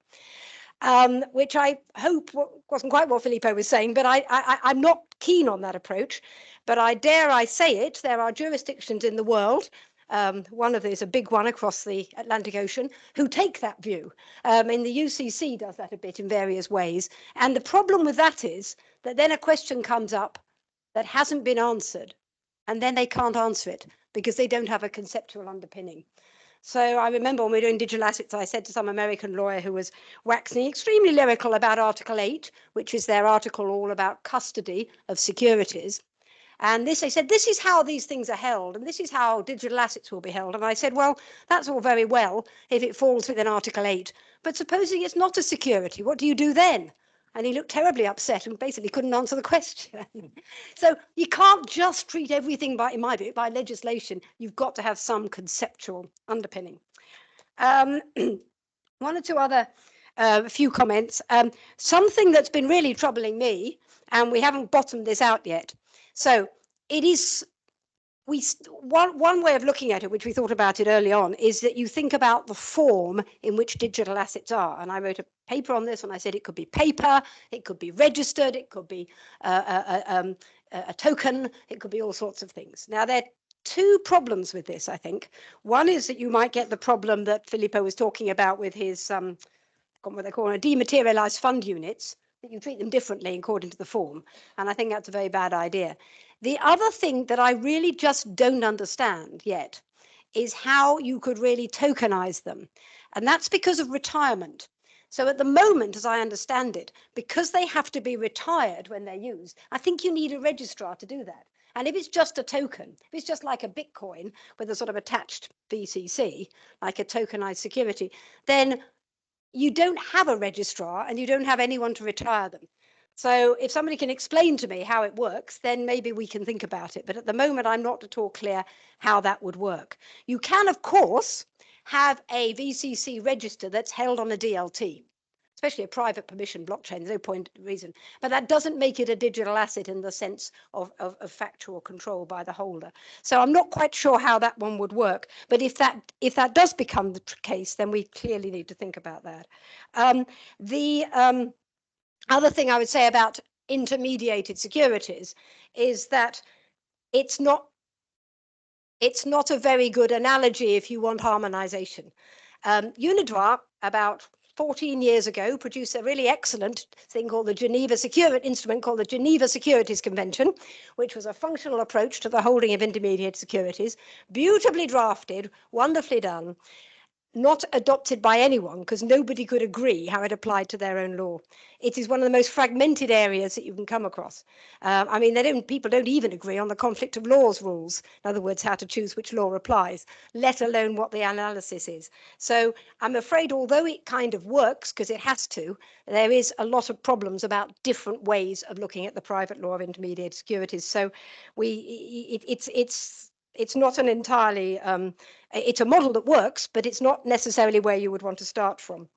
Which I hope wasn't quite what Filippo was saying, but I'm not keen on that approach. But I dare say it, there are jurisdictions in the world, one of these, a big one across the Atlantic Ocean, who take that view. And the UCC does that a bit in various ways. And the problem with that is that then a question comes up that hasn't been answered, and then they can't answer it because they don't have a conceptual underpinning. So I remember when we were doing digital assets, I said to some American lawyer who was waxing extremely lyrical about Article 8, which is their article all about custody of securities. And they said, this is how these things are held, and this is how digital assets will be held. And I said, well, that's all very well if it falls within Article 8. But supposing it's not a security, what do you do then? And he looked terribly upset and basically couldn't answer the question. So you can't just treat everything in my view, by legislation. You've got to have some conceptual underpinning. One or two other few comments. Something that's been really troubling me, and we haven't bottomed this out yet. So it is, one way of looking at it, which we thought about it early on, is that you think about the form in which digital assets are. And I wrote a paper on this, and I said it could be paper, it could be registered, it could be a token, it could be all sorts of things. Now, there are two problems with this, I think. One is that you might get the problem that Filippo was talking about with his, what they call dematerialized fund units, that you treat them differently according to the form. And I think that's a very bad idea. The other thing that I really just don't understand yet is how you could really tokenize them. And that's because of retirement. So at the moment, as I understand it, because they have to be retired when they're used, I think you need a registrar to do that. And if it's just a token, if it's just like a Bitcoin with a sort of attached VCC, like a tokenized security, then you don't have a registrar and you don't have anyone to retire them. So if somebody can explain to me how it works, then maybe we can think about it. But at the moment, I'm not at all clear how that would work. You can, of course, have a VCC register that's held on a DLT, especially a private permission blockchain. There's no reason. But that doesn't make it a digital asset in the sense of factual control by the holder. So I'm not quite sure how that one would work. But if that does become the case, then we clearly need to think about that. The other thing I would say about intermediated securities is that it's not a very good analogy if you want harmonization. UNIDROIT, about 14 years ago, produced a really excellent thing called the Geneva Securities Convention, which was a functional approach to the holding of intermediate securities, beautifully drafted, wonderfully done. not adopted by anyone because nobody could agree how it applied to their own law. It is one of the most fragmented areas that you can come across. I mean, people don't even agree on the conflict of laws rules. In other words, how to choose which law applies, let alone what the analysis is. So I'm afraid, although it kind of works because it has to, there is a lot of problems about different ways of looking at the private law of intermediate securities. So it's not an entirely it's a model that works, but it's not necessarily where you would want to start from.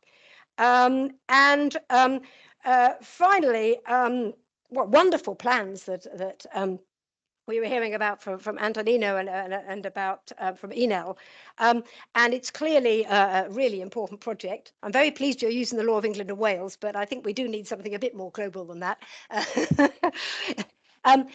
Finally, what wonderful plans that we were hearing about from Antonino and about from Enel. And it's clearly a really important project. I'm very pleased you're using the law of England and Wales, but I think we do need something a bit more global than that. One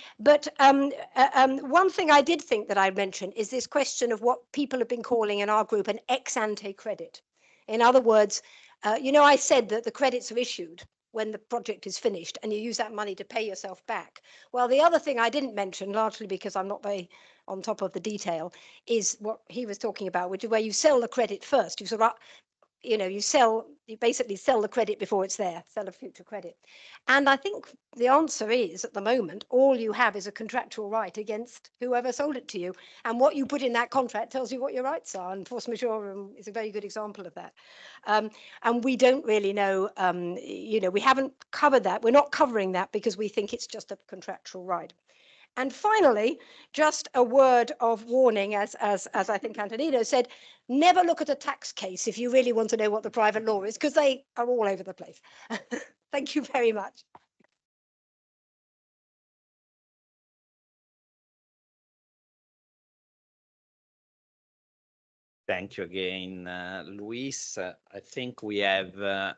thing I did think that I'd mention is this question of what people have been calling in our group an ex-ante credit. In other words, I said that the credits are issued when the project is finished and you use that money to pay yourself back. Well, the other thing I didn't mention, largely because I'm not very on top of the detail, is what he was talking about, which is where you sell the credit first. You sort of you basically sell the credit before it's there, sell a future credit. And I think the answer is, at the moment, all you have is a contractual right against whoever sold it to you. And what you put in that contract tells you what your rights are. And force majeure is a very good example of that. And we don't really know, we haven't covered that. We're not covering that because we think it's just a contractual right. And finally, just a word of warning, as I think Antonino said, never look at a tax case if you really want to know what the private law is, because they are all over the place. Thank you very much. Thank you again, Luis. I think we have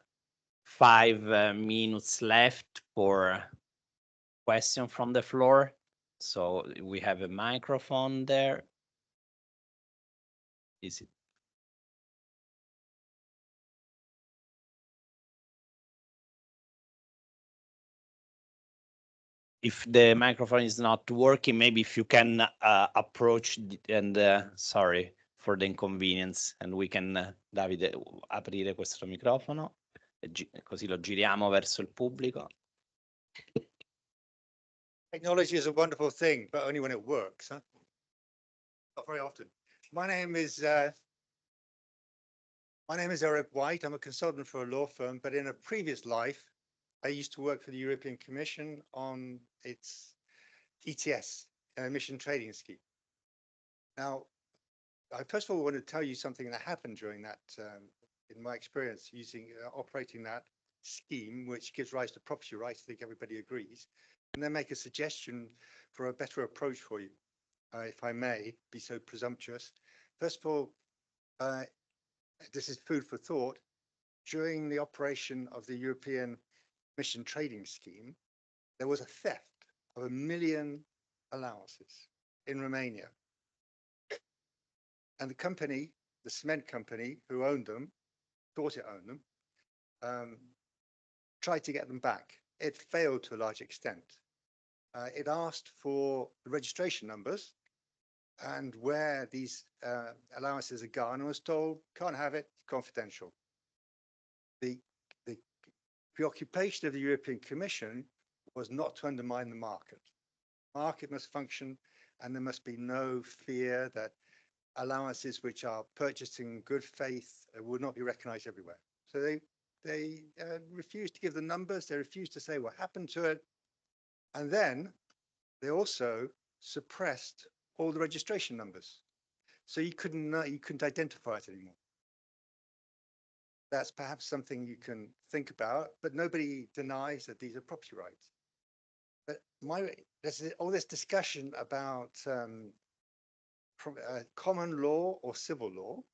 5 minutes left for question from the floor. So we have a microphone there. Is it? If the microphone is not working, maybe if you can approach and sorry for the inconvenience, and we can, Davide, aprire questo microfono, così lo giriamo verso il pubblico. Technology is a wonderful thing, but only when it works, huh? Not very often. My name is Eric White. I'm a consultant for a law firm, but in a previous life, I used to work for the European Commission on its ETS, emission trading scheme. Now, I first of all want to tell you something that happened during that, in my experience, operating that scheme, which gives rise to property rights. I think everybody agrees. And then make a suggestion for a better approach for you, if I may be so presumptuous. First of all, this is food for thought. During the operation of the European Emission Trading Scheme, there was a theft of 1 million allowances in Romania. And the company, the cement company who owned them, thought it owned them, tried to get them back. It failed to a large extent. It asked for the registration numbers and where these allowances are gone, and was told, can't have it, confidential. The preoccupation of the European Commission was not to undermine the market. Market must function, and there must be no fear that allowances which are purchased in good faith would not be recognized everywhere. So they refused to give the numbers, they refused to say what happened to it, and then they also suppressed all the registration numbers. So you couldn't identify it anymore. That's perhaps something you can think about, but nobody denies that these are property rights. But there's all this discussion about from common law or civil law,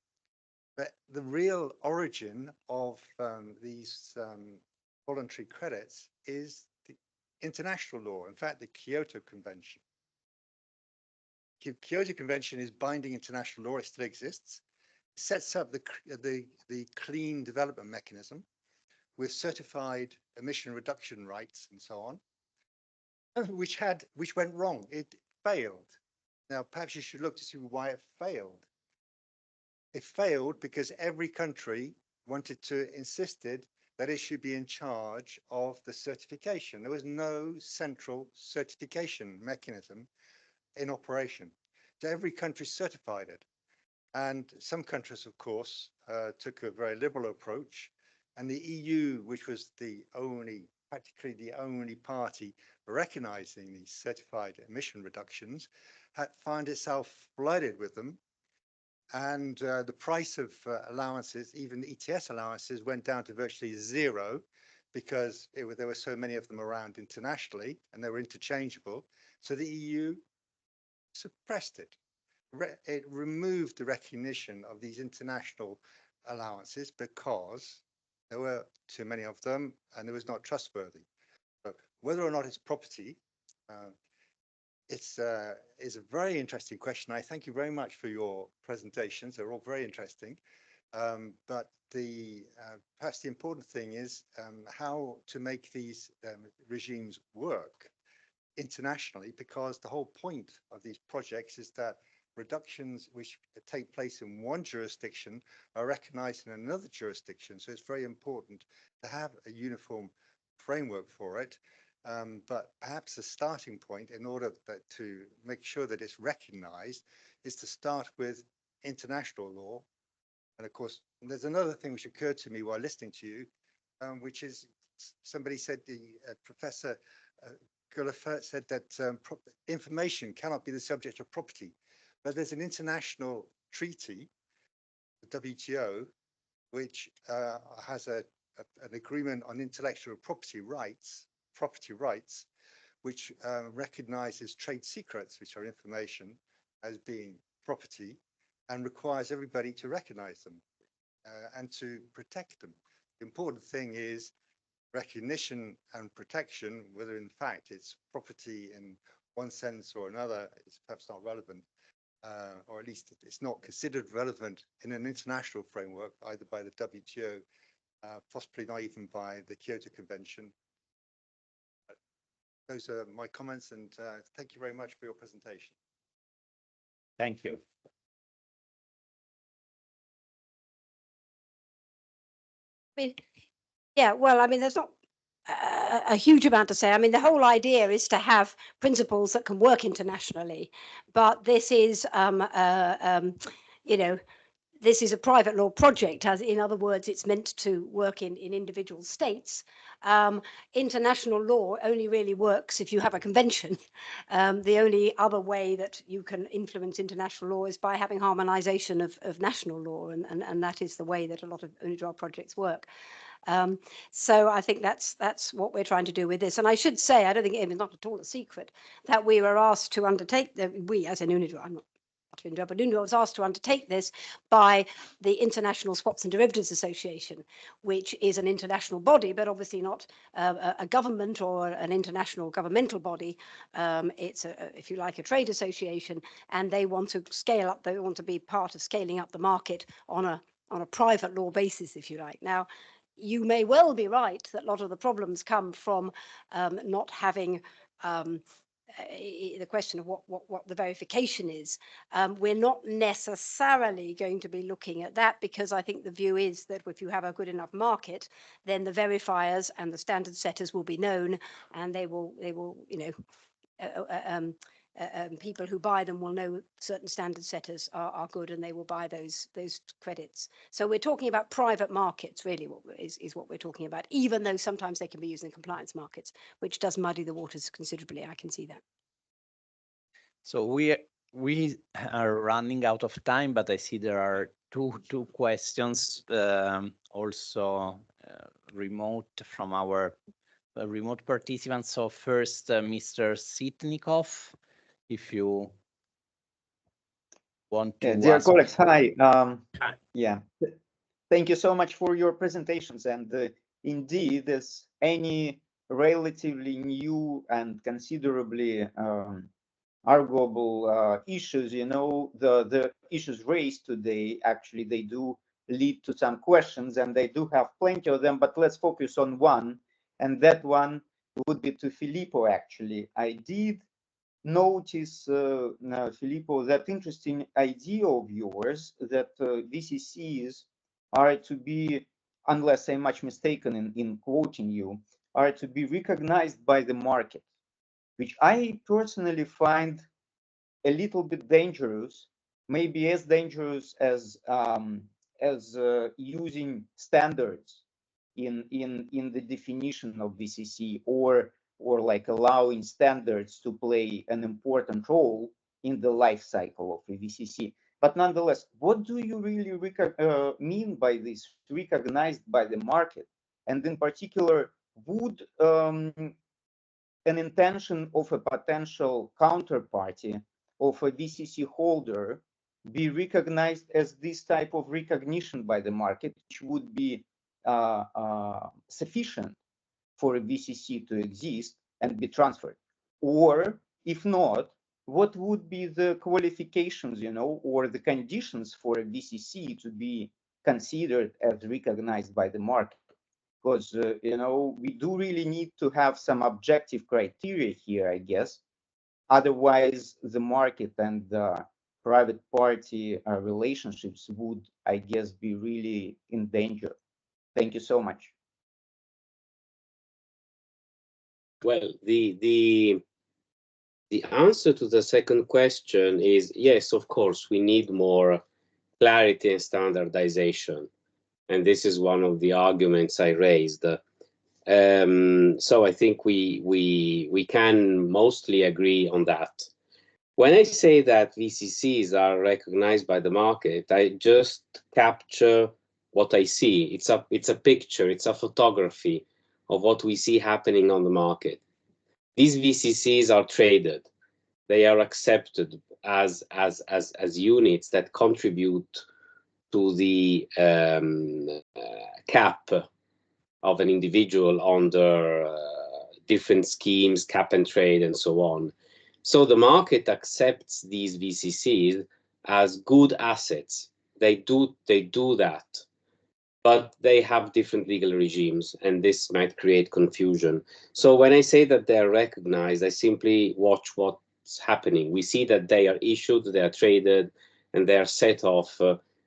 but the real origin of these voluntary credits is the international law. In fact, the Kyoto Convention. Kyoto Convention is binding international law. It still exists. It sets up the clean development mechanism with certified emission reduction rights and so on, which went wrong. It failed. Now, perhaps you should look to see why it failed. It failed because every country wanted to insisted that it should be in charge of the certification. There was no central certification mechanism in operation. So every country certified it. And some countries, of course, took a very liberal approach. And the EU, which was practically the only party recognizing these certified emission reductions, had found itself flooded with them. And the price of allowances, even ETS allowances, went down to virtually zero because there were so many of them around internationally and they were interchangeable. So the EU suppressed it. It removed the recognition of these international allowances because there were too many of them and it was not trustworthy. So whether or not it's property, it's a very interesting question. I thank you very much for your presentations. They're all very interesting. But perhaps the important thing is how to make these regimes work internationally, because the whole point of these projects is that reductions which take place in one jurisdiction are recognized in another jurisdiction. So it's very important to have a uniform framework for it. But perhaps the starting point in order to make sure that it's recognized is to start with international law. And of course, there's another thing which occurred to me while listening to you, which is somebody said, the Professor Gullifert said that information cannot be the subject of property. But there's an international treaty, the WTO, which has an agreement on intellectual property rights, which recognizes trade secrets, which are information, as being property, and requires everybody to recognize them and to protect them. The important thing is recognition and protection. Whether in fact it's property in one sense or another is perhaps not relevant, or at least it's not considered relevant in an international framework, either by the WTO, possibly not even by the Kyoto Convention. Those are my comments, and thank you very much for your presentation. Thank you. Yeah, well, I mean, there's not a huge amount to say. I mean, the whole idea is to have principles that can work internationally, but this is, you know, this is a private law project, as in other words, it's meant to work in individual states. International law only really works if you have a convention. The only other way that you can influence international law is by having harmonization of national law, and that is the way that a lot of UNIDROIT projects work. So I think that's what we're trying to do with this. And I should say, I don't think it's not at all a secret that we were asked to undertake, we as in UNIDROIT, I'm not but UNIDROIT was asked to undertake this by the International Swaps and Derivatives Association, which is an international body, but obviously not a government or an international governmental body. It's, if you like, a trade association, and they want to scale up, they want to be part of scaling up the market on a private law basis, if you like. Now, you may well be right that a lot of the problems come from not having the question of what the verification is. We're not necessarily going to be looking at that, because I think the view is that if you have a good enough market, then the verifiers and the standard setters will be known, and they will you know, people who buy them will know certain standard setters are good, and they will buy those credits. So we're talking about private markets, really, is what we're talking about, even though sometimes they can be used in compliance markets, which does muddy the waters considerably. I can see that. So we are running out of time, but I see there are two questions also remote from our remote participants. So first, Mr. Sitnikov, if you want to. Dear colleagues, hi. Hi. Yeah, thank you so much for your presentations. And indeed, as any relatively new and considerably arguable issues, you know, the issues raised today, actually, they do lead to some questions, and they do have plenty of them, but let's focus on one, and that one would be to Filippo, actually. I did notice, Filippo, that interesting idea of yours that VCCs are to be, unless I'm much mistaken in quoting you, are to be recognized by the market, which I personally find a little bit dangerous, maybe as dangerous as using standards in the definition of VCC, or like allowing standards to play an important role in the life cycle of a VCC. But nonetheless, what do you really mean by this, recognized by the market? And in particular, would an intention of a potential counterparty of a VCC holder be recognized as this type of recognition by the market, which would be sufficient for a VCC to exist and be transferred? Or if not, what would be the qualifications, or the conditions for a VCC to be considered as recognized by the market? Because we do really need to have some objective criteria here, I guess. Otherwise, the market and the private party relationships would, I guess, be really in danger. Thank you so much. Well, the answer to the second question is yes, of course, we need more clarity and standardization. And this is one of the arguments I raised. So I think we can mostly agree on that. When I say that VCCs are recognized by the market, I just capture what I see. It's a picture, it's a photography of what we see happening on the market. These VCCs are traded. They are accepted as units that contribute to the cap of an individual under different schemes, cap and trade, and so on. So the market accepts these VCCs as good assets. They do that, but they have different legal regimes, and this might create confusion. So when I say that they are recognized, I simply watch what's happening. We see that they are issued, they are traded, and they are set off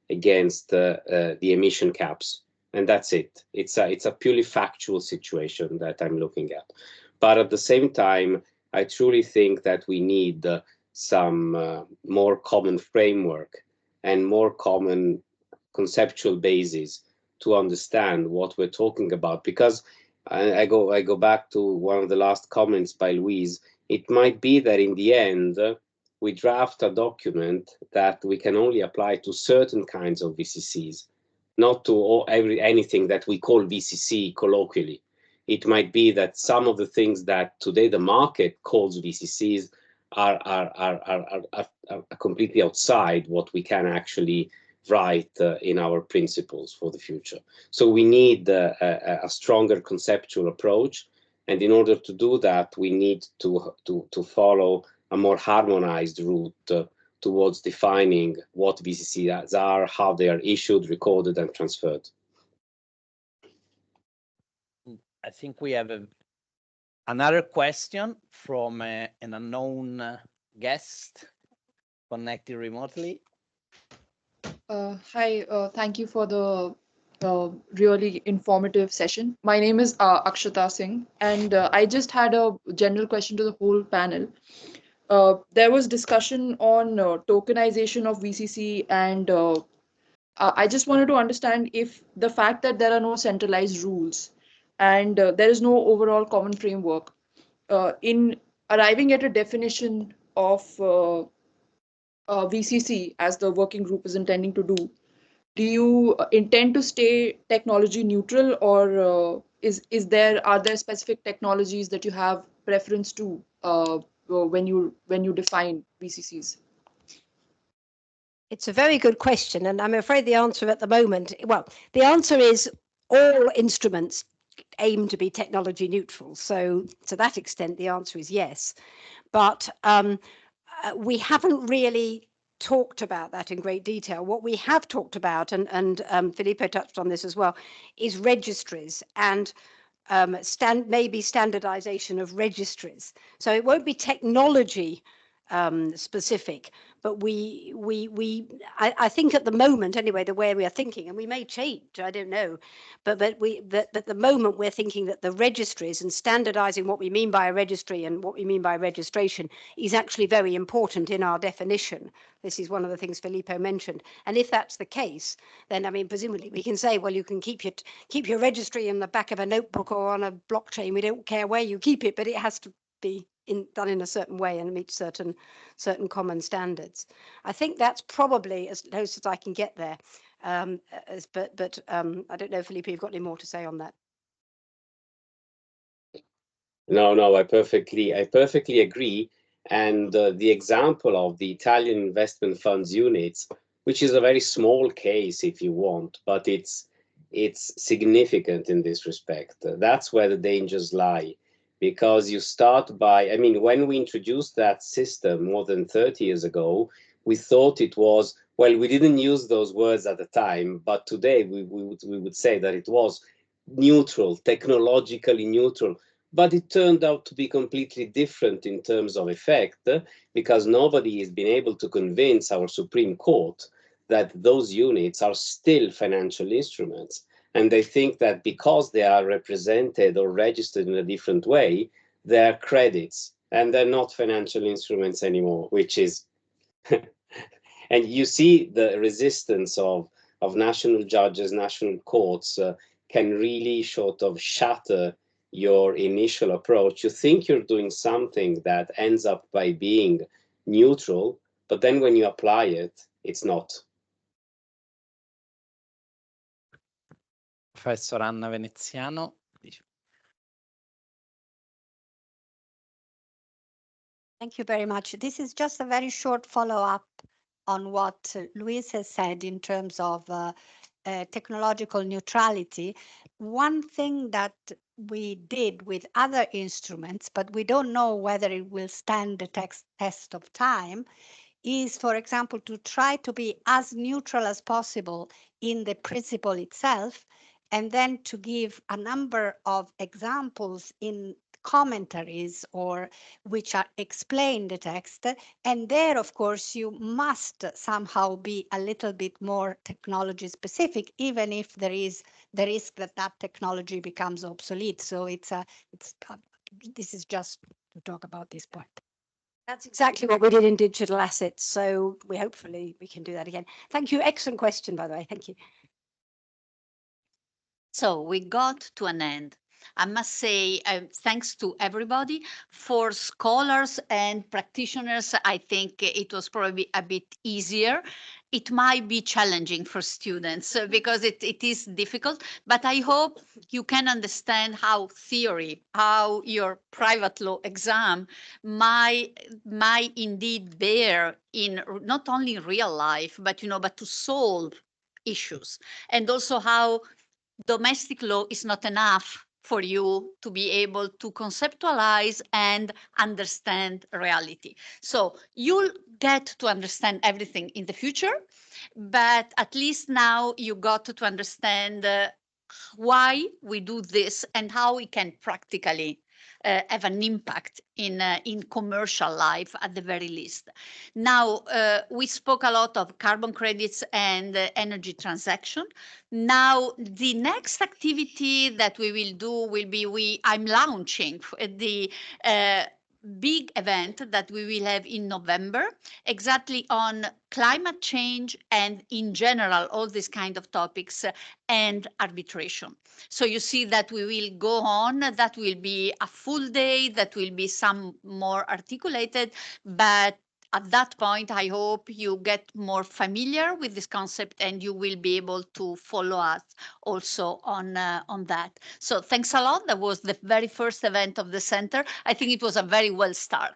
against the emission caps. And that's it. It's a purely factual situation that I'm looking at. But at the same time, I truly think that we need some more common framework and more common conceptual basis to understand what we're talking about. Because I go back to one of the last comments by Louise. It might be that in the end, we draft a document that we can only apply to certain kinds of VCCs, not to anything that we call VCC colloquially. It might be that some of the things that today the market calls VCCs are completely outside what we can actually write in our principles for the future. So we need a stronger conceptual approach, and in order to do that, we need to follow a more harmonized route towards defining what VCCs are, how they are issued, recorded, and transferred. I think we have another question from an unknown guest connected remotely. Hi, thank you for the really informative session. My name is Akshata Singh, and I just had a general question to the whole panel. There was discussion on tokenization of VCC, and I just wanted to understand if the fact that there are no centralized rules and there is no overall common framework in arriving at a definition of VCC as the working group is intending to do you intend to stay technology neutral, or are there specific technologies that you have preference to when you define VCCs? It's a very good question, and I'm afraid the answer at the moment, well, the answer is all instruments aim to be technology neutral. So to that extent, the answer is yes. But we haven't really talked about that in great detail. What we have talked about, and Filippo touched on this as well, is registries. And maybe standardization of registries. So it won't be technology specific, but I think at the moment anyway, the way we are thinking, and we may change, I don't know, but at the moment we're thinking that the registries and standardizing what we mean by a registry and what we mean by registration is actually very important in our definition. This is one of the things Filippo mentioned. And if that's the case, then I mean, presumably we can say, well, you can keep your registry in the back of a notebook or on a blockchain. We don't care where you keep it, but it has to be done in a certain way and meet certain common standards. I think that's probably as close as I can get there. But I don't know, Filippo, you've got any more to say on that? No, I perfectly agree. And the example of the Italian investment funds units, which is a very small case if you want, but it's significant in this respect. That's where the dangers lie, because you start by, I mean, when we introduced that system more than 30 years ago, we thought it was, well, we didn't use those words at the time, but today we would say that it was neutral, technologically neutral. But it turned out to be completely different in terms of effect, because nobody has been able to convince our Supreme Court that those units are still financial instruments. And they think that because they are represented or registered in a different way, they're credits and they're not financial instruments anymore, which is, and you see the resistance of national judges, national courts can really sort of shatter your initial approach. You think you're doing something that ends up by being neutral, but then when you apply it, it's not. Professor Anna Veneziano. Thank you very much. This is just a very short follow-up on what Luis has said in terms of technological neutrality. One thing that we did with other instruments, but we don't know whether it will stand the test of time, is, for example, to try to be as neutral as possible in the principle itself, and then to give a number of examples in commentaries or which are explain the text. And there, of course, you must somehow be a little bit more technology specific, even if there is the risk that that technology becomes obsolete. So this is just to talk about this point. That's exactly what we did in digital assets. So hopefully we can do that again. Thank you. Excellent question, by the way. Thank you. So we got to an end. I must say, thanks to everybody. For scholars and practitioners, I think it was probably a bit easier. It might be challenging for students because it is difficult, but I hope you can understand how theory, how your private law exam might indeed bear in not only real life, but but to solve issues, and also how domestic law is not enough for you to be able to conceptualize and understand reality. So you'll get to understand everything in the future, but at least now you got to understand why we do this and how we can practically have an impact in commercial life at the very least. Now, we spoke a lot of carbon credits and energy transaction. Now, the next activity that we will do will be I'm launching the big event that we will have in November, exactly on climate change and in general, all these kind of topics and arbitration. So you see that we will go on, that will be a full day, that will be some more articulated, but at that point, I hope you get more familiar with this concept and you will be able to follow us also on that. So thanks a lot. That was the very first event of the center. I think it was a very well start.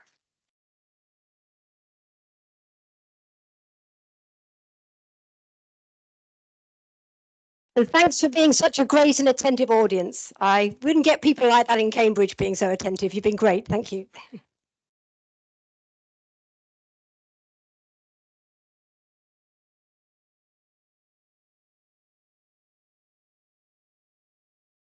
And thanks for being such a great and attentive audience. I wouldn't get people like that in Cambridge being so attentive. You've been great. Thank you.